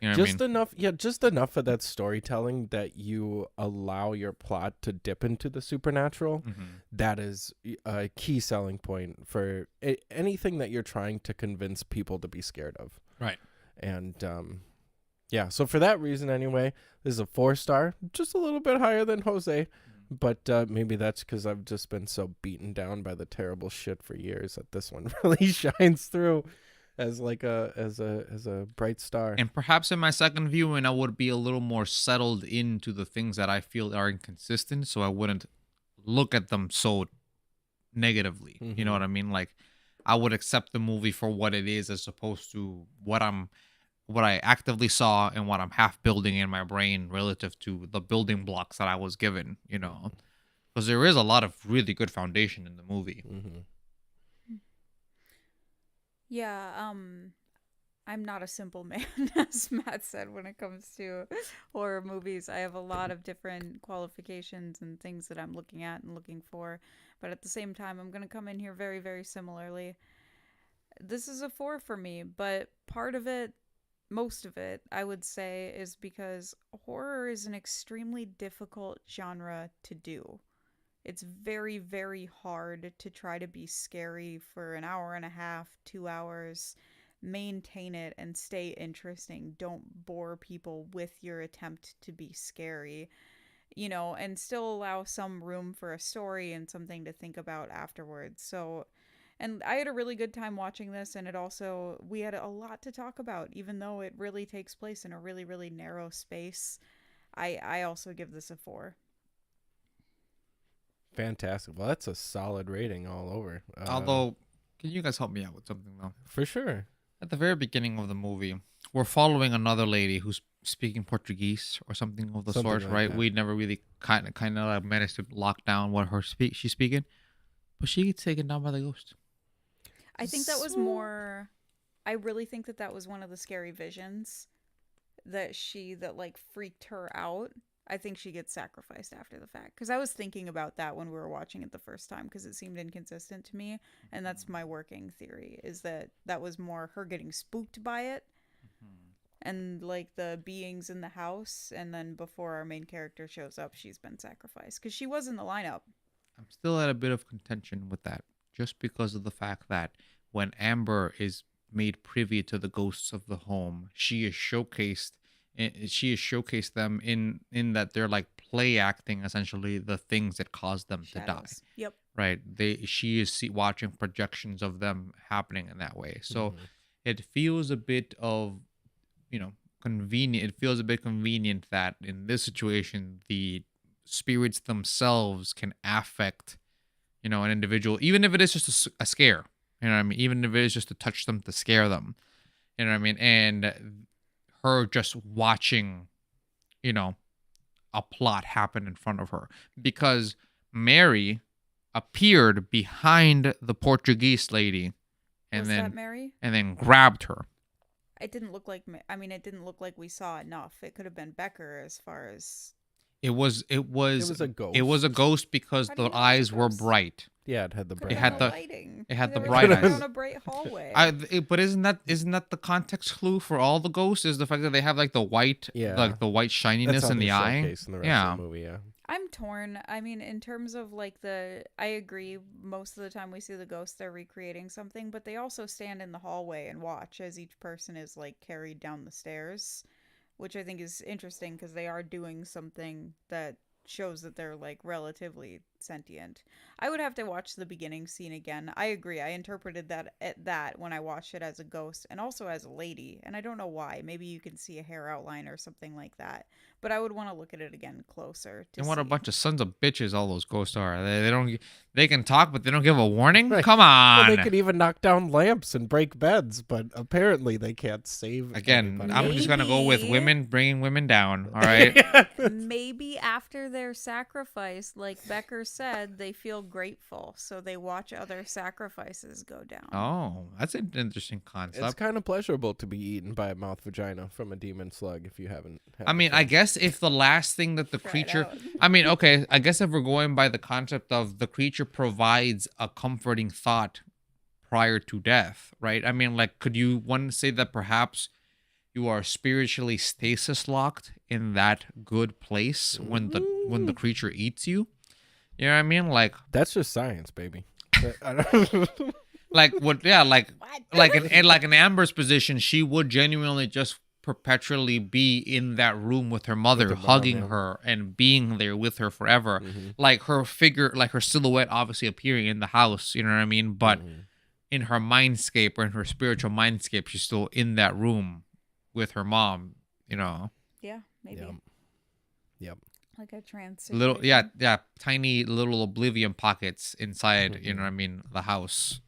You know what I mean? Enough, yeah, just enough of that storytelling that you allow your plot to dip into the supernatural. Mm-hmm. That is a key selling point for anything that you're trying to convince people to be scared of. Right. And yeah, so for that reason, anyway, this is a 4-star, just a little bit higher than Jose. But maybe that's because I've just been so beaten down by the terrible shit for years that this one really shines through as like as a bright star. And perhaps in my second viewing, I would be a little more settled into the things that I feel are inconsistent, so I wouldn't look at them so negatively. Mm-hmm. You know what I mean? Like I would accept the movie for what it is, as opposed to what I actively saw and what I'm half building in my brain relative to the building blocks that I was given, because there is a lot of really good foundation in the movie. Mm-hmm. Yeah, I'm not a simple man, as Matt said, when it comes to horror movies. I have a lot of different qualifications and things that I'm looking at and looking for, but at the same time, I'm going to come in here very, very similarly. This is a 4 for me, but part of it, most of it, I would say, is because horror is an extremely difficult genre to do. It's very, very hard to try to be scary for an hour and a half, 2 hours, maintain it and stay interesting. Don't bore people with your attempt to be scary, and still allow some room for a story and something to think about afterwards. So, and I had a really good time watching this, and we had a lot to talk about, even though it really takes place in a really, really narrow space. I also give this a 4. Fantastic. Well, that's a solid rating all over. Although, can you guys help me out with something, though? For sure. At the very beginning of the movie, we're following another lady who's speaking Portuguese or something of the sort, like right? that. We never really kind of managed to lock down what she's speaking, but she gets taken down by the ghost. I think that was more. I really think that was one of the scary visions that like freaked her out. I think she gets sacrificed after the fact, because I was thinking about that when we were watching it the first time, because it seemed inconsistent to me, and that's my working theory, is that was more her getting spooked by it, and like the beings in the house, and then before our main character shows up, she's been sacrificed, because she was in the lineup. I'm still at a bit of contention with that, just because of the fact that when Amber is made privy to the ghosts of the home, she is showcased them in that they're like play acting essentially the things that caused them to die. Yep. Right. She is watching projections of them happening in that way. So it feels a bit of, convenient. It feels a bit convenient that in this situation the spirits themselves can affect, an individual, even if it is just a scare. You know what I mean? Even if it is just to touch them, to scare them. You know what I mean? And her just watching, a plot happen in front of her, because Mary appeared behind the Portuguese lady and Was then that Mary? and then grabbed her. It didn't look like. I mean, it didn't look like we saw enough. It could have been Becker, as far as. It was a ghost. It was a ghost because How do you the know it was a eyes were ghost? bright. Yeah, it had the Could bright. It have had been the- lighting. it had the They were bright just eyes. down a bright hallway. But isn't that the context clue for all the ghosts? Is the fact that they have like the white, like the white shininess That's how in they the eye. showcase in the rest Yeah. of the movie, yeah. I'm torn. I mean, in terms of like I agree. Most of the time we see the ghosts, they're recreating something, but they also stand in the hallway and watch as each person is like carried down the stairs, which I think is interesting because they are doing something that shows that they're like relatively sentient. I would have to watch the beginning scene again. I agree. I interpreted that when I watched it as a ghost and also as a lady, and I don't know why. Maybe you can see a hair outline or something like that. But I would want to look at it again closer. And what a bunch of sons of bitches all those ghosts are. They can talk, but they don't give a warning. Right. Come on. Well, they could even knock down lamps and break beds, but apparently they can't save. Again, anybody. I'm just gonna go with Maybe. women bringing women down. All right. Maybe after their sacrifice, like Becker said, they feel grateful, so they watch other sacrifices go down. Oh, that's an interesting It's concept. kind of pleasurable to be eaten by a mouth vagina from a demon slug if you haven't. I mean, I guess if the last thing that the Try it creature, out. I mean, okay, I guess if we're going by the concept of the creature provides a comforting thought prior to death, right? I mean, like, could you one say that perhaps you are spiritually stasis locked in that good place when the creature eats you? You know what I mean? Like, That's just science, baby. I don't- like what? Yeah, like What? like in Amber's position, she would genuinely just perpetually be in that room with her mother, her mom, hugging yeah. her and being there with her forever. Mhm. Like her figure, like her silhouette, obviously appearing in the house. You know what I mean? But in her mindscape or in her spiritual mindscape, she's still in that room with her mom. You know, Yeah, maybe. Yep. Like a trance. little, situation. yeah, tiny little oblivion pockets inside. You know what I mean? The house.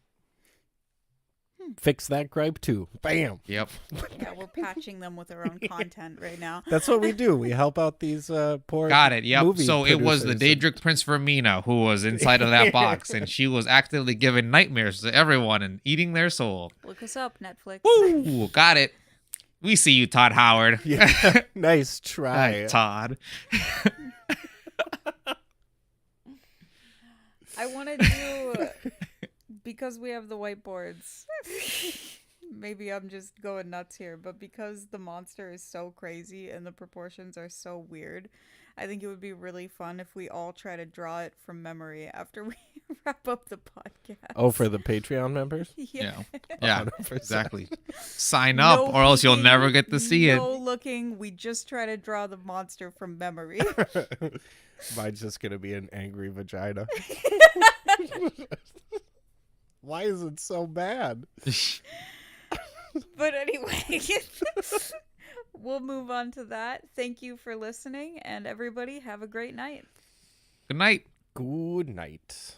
Fix that gripe too. Bam. Yep. Yeah, we're patching them with our own content right now. That's what we do. We help out these poor. Got it. Yep. movie So it was the producers. Daedric Prince Vermina who was inside of that box, and she was actively giving nightmares to everyone and eating their soul. Look us up, Netflix. Woo! Got it. We see you, Todd Howard. Yeah. Nice try. Hi, Todd. I want to do because we have the whiteboards. Maybe I'm just going nuts here, but because the monster is so crazy and the proportions are so weird, I think it would be really fun if we all try to draw it from memory after we wrap up the podcast. Oh, for the Patreon members? Yeah. Yeah. 100%. Exactly. Sign up, No or else you'll peeking, never get to see no looking. We just try to draw the monster from memory. Mine's just gonna be an angry vagina. Why is it so bad? it. But anyway, we'll move on to that. Thank you for listening, and everybody have a great night. Good night. Good night.